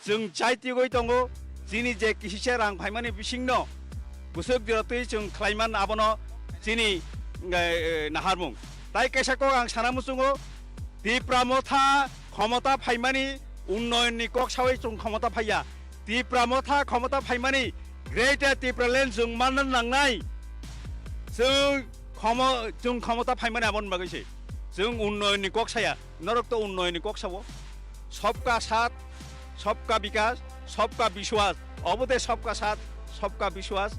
जों चाइति गय दङ जिनि जे किसिसे रां फायमानि बिसिंनो बुसुक जतै जों ख्लाइमान आबनो जिनि नाहारमुं ताई केसाको आं सानामुसुङो तिप्रा मथा क्षमता फायमानि उन्नयननि कक सावै जों क्षमता फाया तिप्रा मथा क्षमता फायमानि ग्रेटर तिप्रालेण्ड जों मानन नांनाय जों क्षमता फायमानि आबन बागैसे जों उन्नयननि कक साया नरक तो उन्नयननि कक सावो सबका साथ सबका विकास सबका विश्वास अबदे सबका साथ सबका विश्वास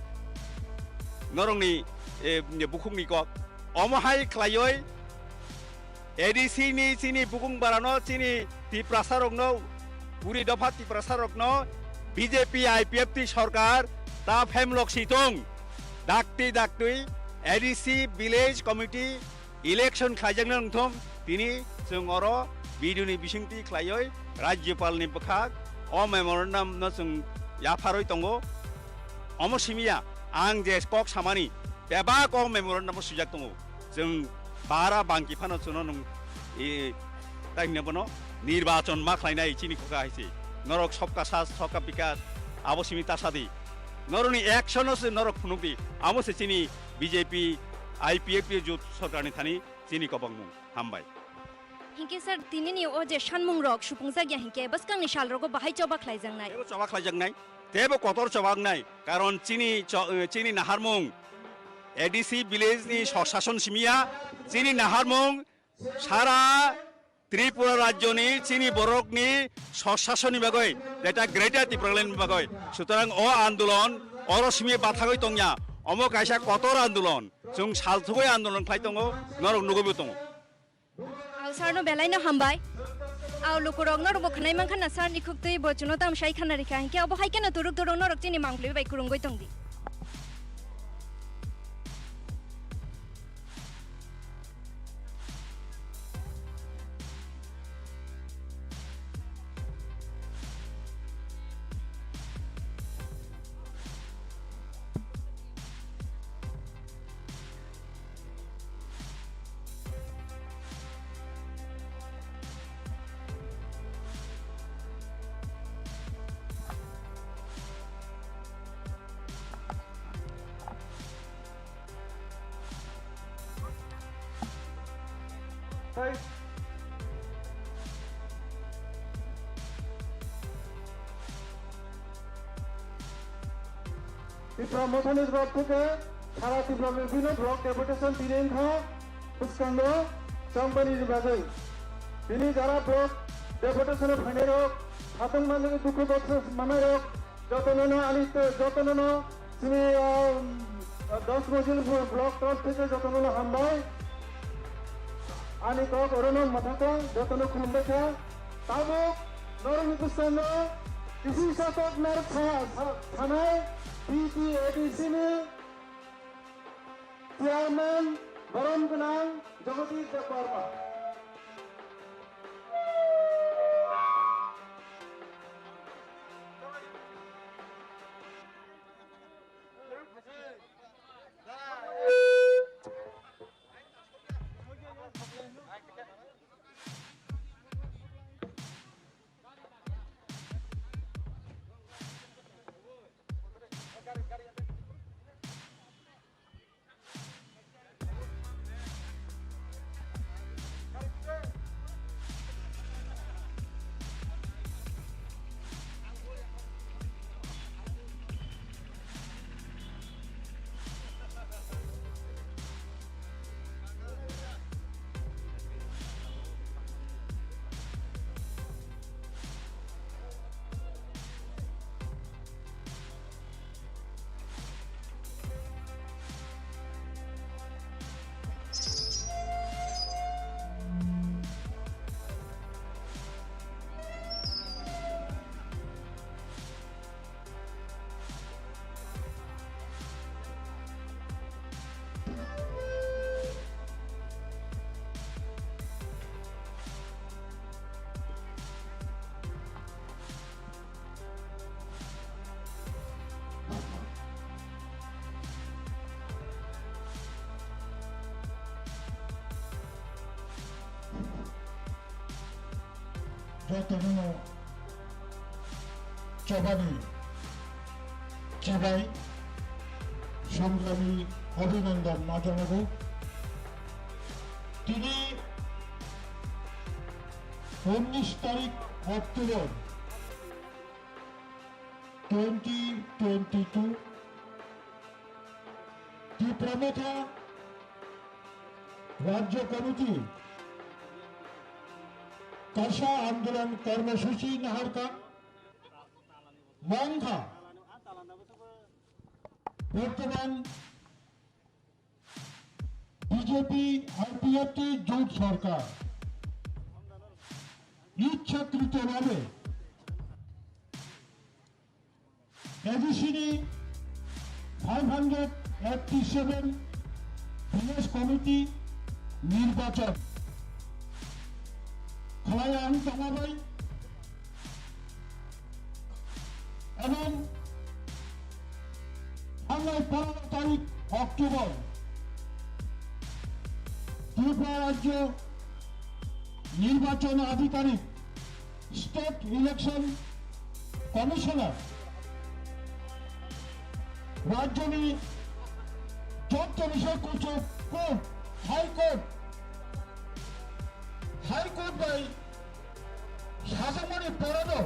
नरंनि बुखुंनि कक अमहाय ख्लायै एडीसी नि चिनि बुकुं बारानो चिनि तिप्रासारकनो पुरी दफा तिप्रासारकनो बीजेपी आईपीएफ टी सरकार ता फेमलक सिtung दाक्ति एडीसी विलेज कमिटी इलेक्शन खायजोंनो नोंथों दिनै जों अरो BDOनि बिसिंथि ख्लायै राज्यपालनि बखाग अ मेमोरेन्डाम न जों याफारै दङ अमसिमिया आं जे कक सामानि बेबा कक मेमोरेन्डाम सुजाक दङ जों बारा बांकी फानो चुनो नों ताइनबनो निर्वाचन मा ख्लायनाय चिनि खुगा हाइसे नरक सबका साथ सबका विकास आवसिमी तासादि नरनि एक्शन से नरक फुनुबि आमसे चिनि बीजेपी आईपीएफ जुथ सरकारनि थानि चिनि कबंगमु हामबाय हिंके सर तिनी ओ जे सानमुं रक सुफुंजा गया हिंके बस कांनि साल रगो बाहाय चबा खलायजांनाय तेबो चबा खालायजांनाय तेबो कतर चबांनाय कारण चिनी नाहारमुं एडिसि विलेजनि सशासन सिमिया चिनी नाहारमुं सारा त्रिपुरा राज्यनि चिनी बरकनि सशासननि बागै जेटा ग्रेटार त्रिपुरानि बागै सुतरां अ आन्दोलन अरसिमि बाथागै तंया अमो कायसा कतर आन्दोलन जों सालथुगै आन्दोलन खालाय दङ नरक नुगैबो दङ आव सारनो बेलायनो हामबाय आव लुकुरक नरक बखनाय मानखाना सारनि खुक्तै बचनो तामसाय खाना रिखा हिंके अब हायकेनो तुरुक तुरुक नरक चिनी मांगफ्ले बाय कुरुंगै तंदि Tipra Mothanis Rock থেকে সারা ত্রিপুরা বিভিন্ন ব্লক ডেপুটেশন তিনখা পুষ্কাঙ্গ চংবানির বাগৈ তিনি যারা ব্লক ডেপুটেশনে ফাইনে রক হাতং মানে দুঃখ দর্শ মানে রক যতন আলিত যতন তিনি 10 মজিল ব্লক তরফ থেকে যতন হামবাই আনি কক অরণ মাথাকা যতন খুলবেখা তাবো নরমি পুষ্কাঙ্গ কৃষি শাসক নার থানায় BDOni চেয়ারম্যান বরণ গোনাং জগদীশ দেববর্মা যতগুলো চবানি চিবাই সংগ্রামী অভিনন্দন না জানাবো তিনি 19 তারিখ অক্টোবর 2022 ত্রিপুরা মথা রাজ্য কমিটি কাশা আন্দোলন কর্মসূচি নাহারকা মংখা বর্তমান বিজেপি আইপিএফটি জোট সরকার ইচ্ছাকৃতভাবে এডিসিনি 587 ভিলেজ কমিটি নির্বাচন খলায়ান চালাবাই এবং 15 তারিখ অক্টোবর ত্রিপুরা রাজ্য নির্বাচন আধিকারিক স্টেট ইলেকশন কমিশনার রাজ্যনি যত বিষয় কোর্ট হাইকোর্ট হাইকোর্ট সাজামানি পড়ানো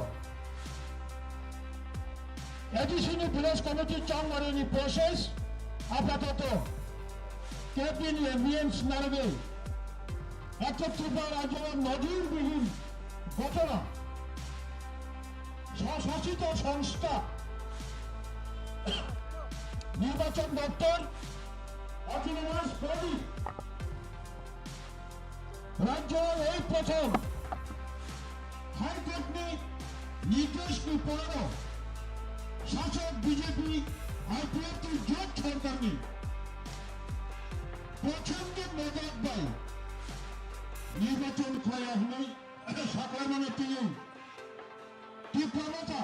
এডিশনাল ভিলেজ কমিটি চংমারিনি প্রসেস আপাতত ক্যাবিনেট নামে একটা ত্রিপুরা রাজ্যের নজিরবিহীন ঘটনা স্বশাসিত সংস্থা নির্বাচন দপ্তর অটোনমাস বডি রাজ্যের এই প্রথম হাইকোর্ট নির্দেশ পড়ানো শাসক বিজেপি আইপিএফটি জোট সরকার প্রচন্ড মেজাজ দেয় নির্বাচন করা হলে সকাল মানে তিনি টিপ্রা মথা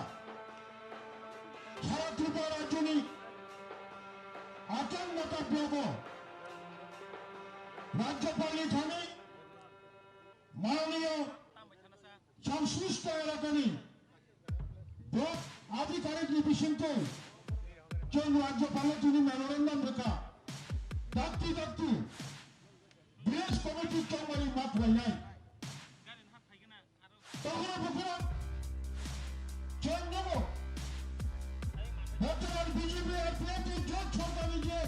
সারা ত্রিপুরা রাজ্যনি আচরণতা ব্লক রাজ্যপাল থানি মাননীয় সংশ্লিষ্ট এলাকানি ব্লক আধিকারিক বিশিষ্ট চন্দ্র রাজ্যপালের তিনি মেমোরেন্ডাম রেখা ডাক্তি ভিলেজ কমিটির চৌমারি মাঠ হয় নাই তখন বর্তমান বিজেপি জোট সরকারি যে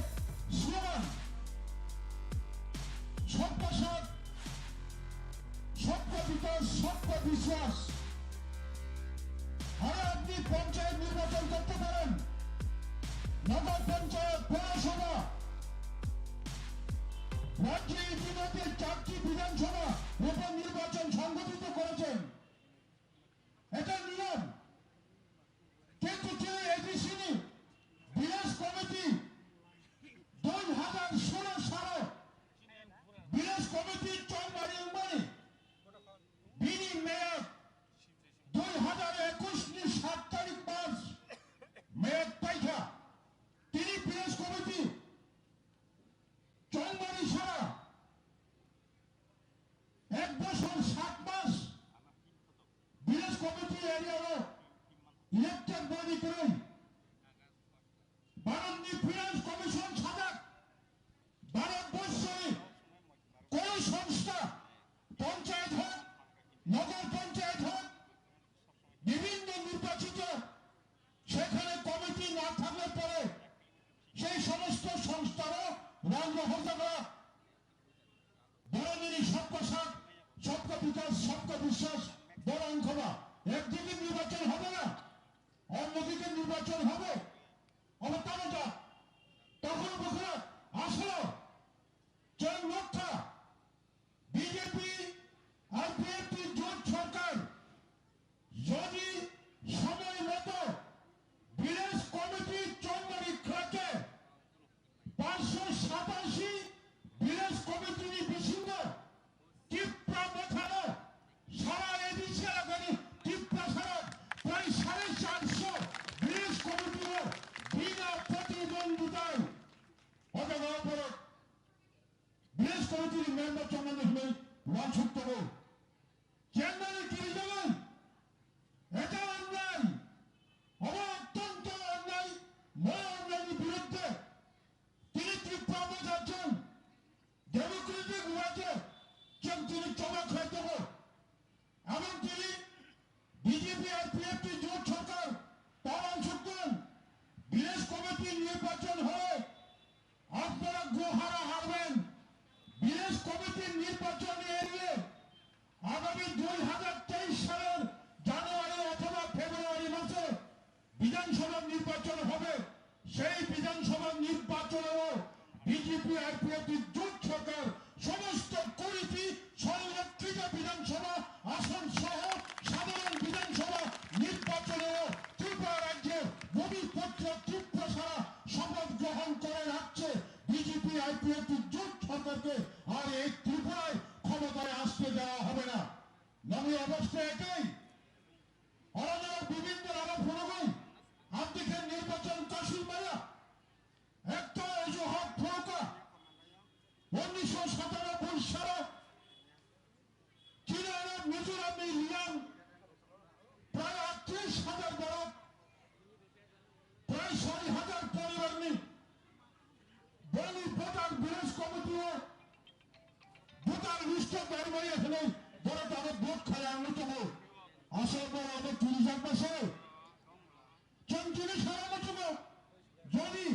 স্লোগান সবকা সাথ সবকা বিকাশ সবকা বিশ্বাস আরে আপনি পঞ্চায়েত নির্বাচন করতে পারেন নগর পঞ্চায়েত পৌরসভা রাজ্যে ইতিমধ্যে 4টি বিধানসভা উপনির্বাচন সংগঠিত করেছেন এটা নিয়ম কিন্তু তিনি এডিসিনি ভিলেজ কমিটি 2016 সালে ভিলেজ কমিটি চৌমারি উমানি বিনি মেয়র 2021 7 তারিখ মার্চ মেয়র পাইখা তিনি ভিলেজ কমিটি চৌমারি সারা 1 বছর 7 মাস village committee area elected body করে ভারতনি ফিনান্স কমিশন সাজাক ভারতবর্ষে কোন সংস্থা পঞ্চায়েত হোক নগর পঞ্চায়েত হোক বিভিন্ন নির্বাচিত সেখানে কমিটি না থাকলে পরে সেই সমস্ত সংস্থারও রাজ্য হতে পারে বড় সবকা সাথ সবকা বিকাশ সবকা বিশ্বাস বড় অঙ্ক না একদিকে নির্বাচন হবে না অন্যদিকে নির্বাচন হবে অবতারটা তখন বছর আসলো যে মধ্যা বিজেপি আইপিএফটি জোট সরকার যদি সময় মতো ভিলেজ কমিটি চৌমারি ক্লাকে 587 ভিলেজ কমিটির বিশিষ্ট টিপ্রা মথানো সারা এডিসি এলাকায় টিপ্রা সারা প্রায় 450 ভিলেজ কমিটিও বিনা প্রতিদ্বন্দ্বিতায় অথবা ভিলেজ কমিটির মেম্বার চন্দ্র ওয়ানসুক্ত চেন্নাই কি যাবেন এটা অন্যায় অত্যন্ত অন্যায় অন্যায়ের বিরুদ্ধে তিনি ত্রিপুরা বোঝাচ্ছেন ডেমোক্রেটিক ওয়াজে তিনি চমক হয়ে দেব এবং তিনি বিজেপি আর পিএফটি জোট সরকার তার অংশ করেন ভিলেজ কমিটির নির্বাচন হয়ে আপনারা গোহারা হারবেন ভিলেজ কমিটির নির্বাচন এড়িয়ে আগামী 2023 সালের জানুয়ারি অথবা ফেব্রুয়ারি মাসে বিধানসভা নির্বাচন হবে সেই বিধানসভা নির্বাচনেও বিজেপি আর পিএফটি জোট সরকার সমস্ত কুড়িটি সংরক্ষিত বিধানসভা আসন সহ সাধারণ বিধানসভা নির্বাচনেও ত্রিপুরা রাজ্যের ভূমিপত্র ত্রিপুরা সারা শপথ গ্রহণ করে রাখছে বিজেপি আইপিএফটি জোট সরকারকে আর এই ত্রিপুরায় ক্ষমতায় আসতে দেওয়া হবে না নবী অবস্থা এটাই অনেক বিভিন্ন আমার ফোন আপদিকে নির্বাচন কাশির মেলা একটা অজুহাত ফৌকা 1997 সালে চীনের মিজোরামে লিয়াং প্রায় 38,000 বড় প্রায় 6,000 পরিবার নিয়ে বলি ভোটার ভিলেজ কমিটিও আসার অনেক তিরিশ মাসে চঞ্চলে সারা বছর যদি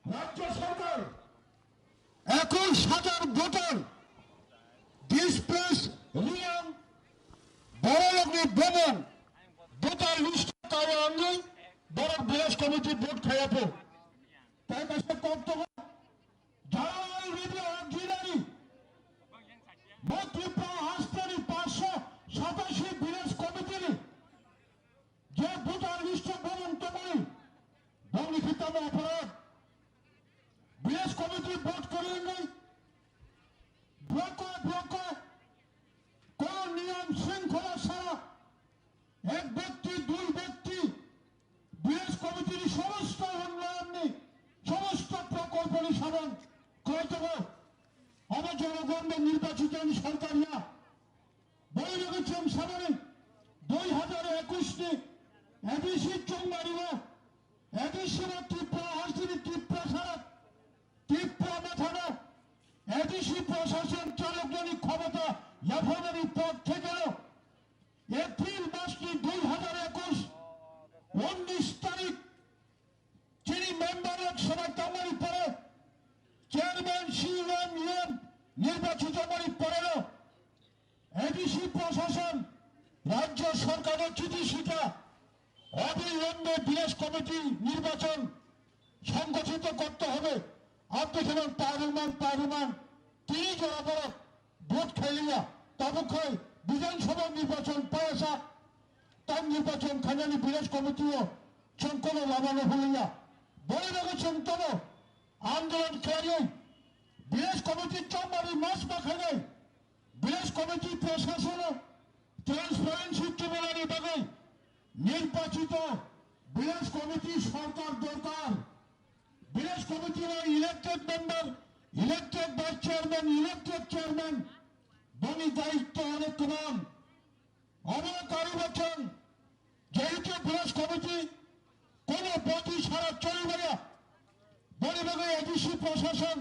রাজ্য সরকার 21,000 ভোটার ডিসপ্লেস রিয়াম বড় ভবন ভোটার লিস্ট কারো অঙ্গে বড় বিরাজ কমিটি ভোট খাইয়াবো তাই কাছে কর্তব্য যারা অলরেডি জিরানি ত্রিপুরা হাসপাতাল 587 বিরাজ কমিটির যে ভোটার লিস্ট ভবন তমারি বঙ্গিখিতাম অপরাধ বিরাজ কমিটি ভোট করিয়ে নেই ব্লক কোন নিয়ম শৃঙ্খলা ছাড়া এক ব্যক্তি দুই ব্যক্তি বিরাজ কমিটির সমস্ত উন্নয়ন সমস্ত প্রকল্প নিঃসারণ করে দেব আমার জনগণের নির্বাচিত সরকারিয়া বলে রেখেছেন সামনে 2021 এডিসি চৌমারিব এডিসি ত্রিপুরা হাসিনী ত্রিপুরা সারা ত্রিপুরা মাথানো এডিসি প্রশাসন চালকজনী ক্ষমতা ইয়াফারখানি পদ থেকে এপ্রিল মাসটি 2021 19 তারিখ যিনি মেম্বার লোকসভা তামারি পরে চেয়ারম্যান সিএম নির্বাচিত করি পড়েন এডিসি প্রশাসন রাজ্য সরকারের চিঠি শিখা অবিলম্বে বিরাজ কমিটি নির্বাচন সংগঠিত করতে হবে আপনি দেখেন পারুমান তিনি জনগণ ভোট খেলিয়া তবক্ষয় বিধানসভা নির্বাচন পায়সা তার নির্বাচন খানানি বিরাজ কমিটিও সংকল লাগানো হইয়া বলে রেখেছেন তব আন্দোলনকারী বিরাজ কমিটি চৌমারি মাস মাখানে বিরাজ কমিটি প্রশাসন ট্রান্সপারেন্সি ট্রিবিউনালের বাগে নির্বাচিত বিরাজ কমিটি সরকার দরকার বিরাজ কমিটির elected member elected vice chairman elected chairman বনি দায়িত্ব অনেক কমান অনেক আরো বছর যেহেতু বিরাজ কমিটি কোন পথই সারা চলবে না বলে বাগে এডিসি প্রশাসন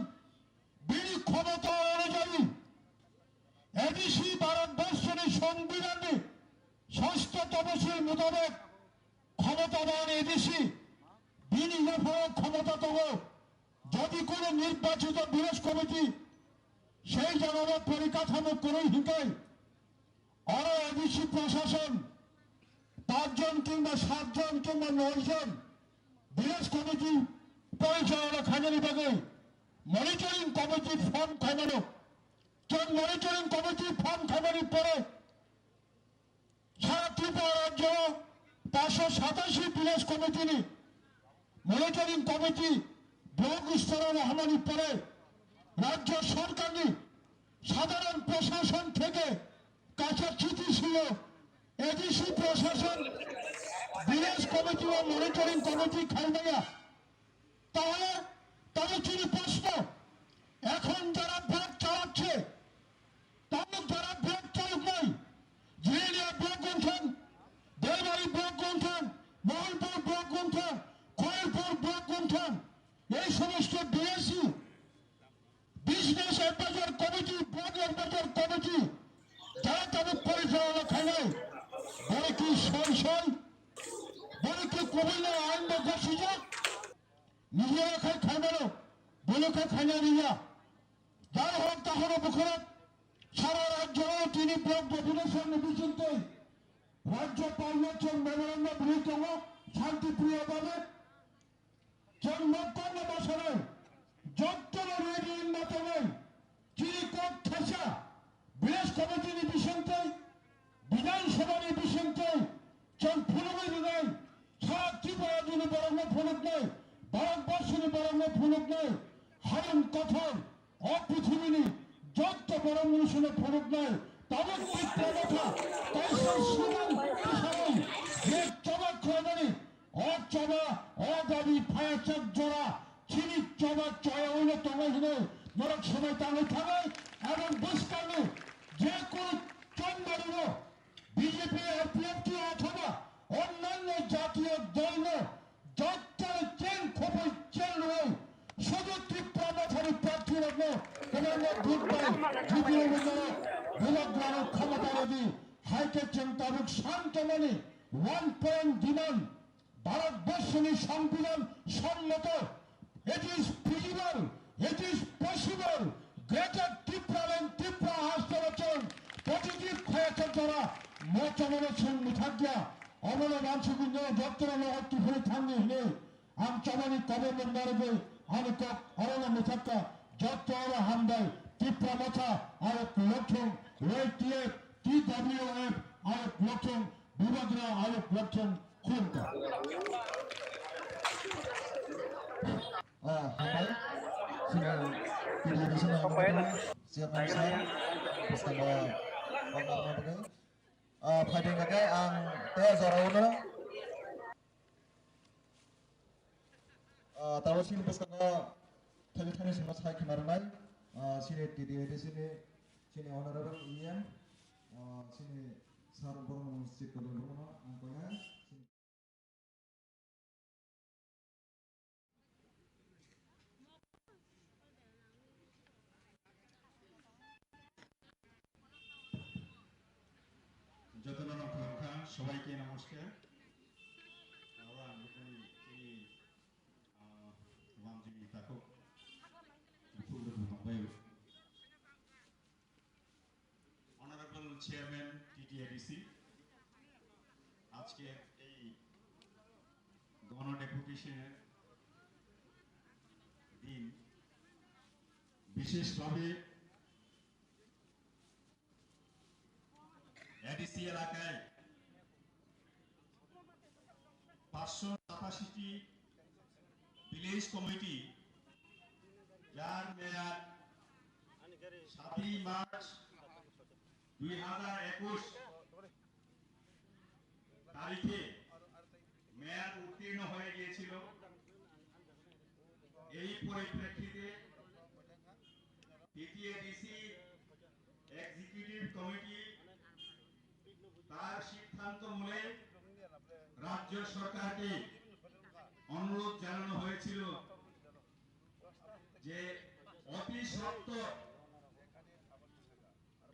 বিধি ক্ষমতা অনুযায়ী এডিসি ভারতবর্ষের সংবিধানে 6ষ্ঠ তফসিল মোতাবেক ক্ষমতাবান এডিসি বিনিয়োগ ক্ষমতা তব যদি কোনো নির্বাচিত বিরাজ কমিটি সেই জনগণ পরিকাঠামো করেই হিকায় আর এডিসি প্রশাসন 5 জন কিংবা 7 জন কিংবা 9 জন বিরাজ কমিটি পরিচালনা খানানি বাগে মনিটরিং কমিটির ফর্ম খামানো মনিটরিং কমিটির ফর্ম খামানোর পরে সারা ত্রিপুরা রাজ্য 587 বিরাজ কমিটির মনিটরিং কমিটি ব্লক স্তরে রহমানির পরে রাজ্য সরকারি সাধারণ প্রশাসন থেকে কাছে চিঠি ছিল এডিসি প্রশাসন বিরাজ কমিটি ও মনিটরিং কমিটি খাইবাইয়া তাহলে তবে চিনি প্রশ্ন এখন যারা ভোট চালাচ্ছে তাদের যারা ভোট চালক নাই জিরিনিয়া ব্লক গুনছেন বেলবাড়ি ব্লক গুনছেন মহলপুর ব্লক গুনছেন খয়েরপুর ব্লক গুনছেন এই সমস্ত BAC business advisor committee block advisor committee যারা তাদের পরিচালনা খায় বলে কি সই বলে কি কবিলে আইন ঘোষিত নিজেরা খাই খাইবারও বলে খাইনা দিয়া যাই হোক তাহলে মুখরত সারা রাজ্য তিনি ব্লক ডেপুটেশন নির্বাচিত রাজ্যপাল মেমোরেন্ডাম গৃহীত শান্তিপ্রিয়ভাবে জন্মোত্তন্ন বছরে যত্তর রেডি উন্নতনে চিরিকট ঠেসা বিরাজ কমিটি নিবিশন্তে বিধানসভা নিবিশন্তে চল ফুলগুলি নেই সারা ত্রিপুরা দিনে বরং ফুলুক নেই ভারতবর্ষের বরং ফুলুক নেই হারণ কথন অপৃথিবীনি যত বরং অনুশীলনে ফুলুক নেই তাদের ত্রিপুরা কথা সীমান যে চবাক খানি অচবা অদাবি ফায়াচাক জোড়া চিনি চবা চয় হইল তমাহিনে নরক সময় তাঙ্গে থাকে এবং বুঝকানো যে কোন চন্দ্রিল বিজেপি আরপিএফটি অথবা অন্যান্য জাতীয় দল যত্তর চেন খোপই চেন রয়ে শুধু ত্রিপুরা মাথারি প্রার্থী রাখলো এবং ভোট পায় তৃতীয় বিভাগ ক্ষমতা নদী হাই রাইকেছেন তাবুক শান্তমণি 1 পয়েন্ট ডিমান্ড ভারতবর্ষের সংবিধান সম্মত it is feasible, it is possible greater Tipra and Tipra Hastarachan positive Khayachan Tara Mochamanachan Mithagya Omana Mansugunya Doctor Lahati Thani Hine Am Chamani Kabaman Narbe Hanikok Orana Mithaka Jotara Handai Tipra Motha Ayat Lotum YTF TWF Ayat Lotum Bibadra Ayat Lotum Kunta Hambai sudah tidak bisa siap saya bersama Bang Bagai fighting Bagai ang teh zorauna tahu sini bersama Thani semua saya kemarin sini di sini honorable Ian sini sarung burung musik kedua angkanya যতজন অংশগ্রহণকা সবাইকে নমস্কার orang ini wangji takut betul betul Honorable Chairman TDADC আজকে এই গণ ডেপুটেশনের দিন বিশেষভাবে ADC এলাকায় 587টি village committee যার মেয়াদ 7 মার্চ 2021 তারিখে মেয়াদ উত্তীর্ণ হয়ে গিয়েছিল এই পরিপ্রেক্ষিতে টিটিএডিসি এক্সিকিউটিভ কমিটি তার সিদ্ধান্ত মূলে রাজ্য সরকারকে অনুরোধ জানানো হয়েছিল যে অতি সত্বর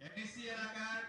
এডিসি এলাকার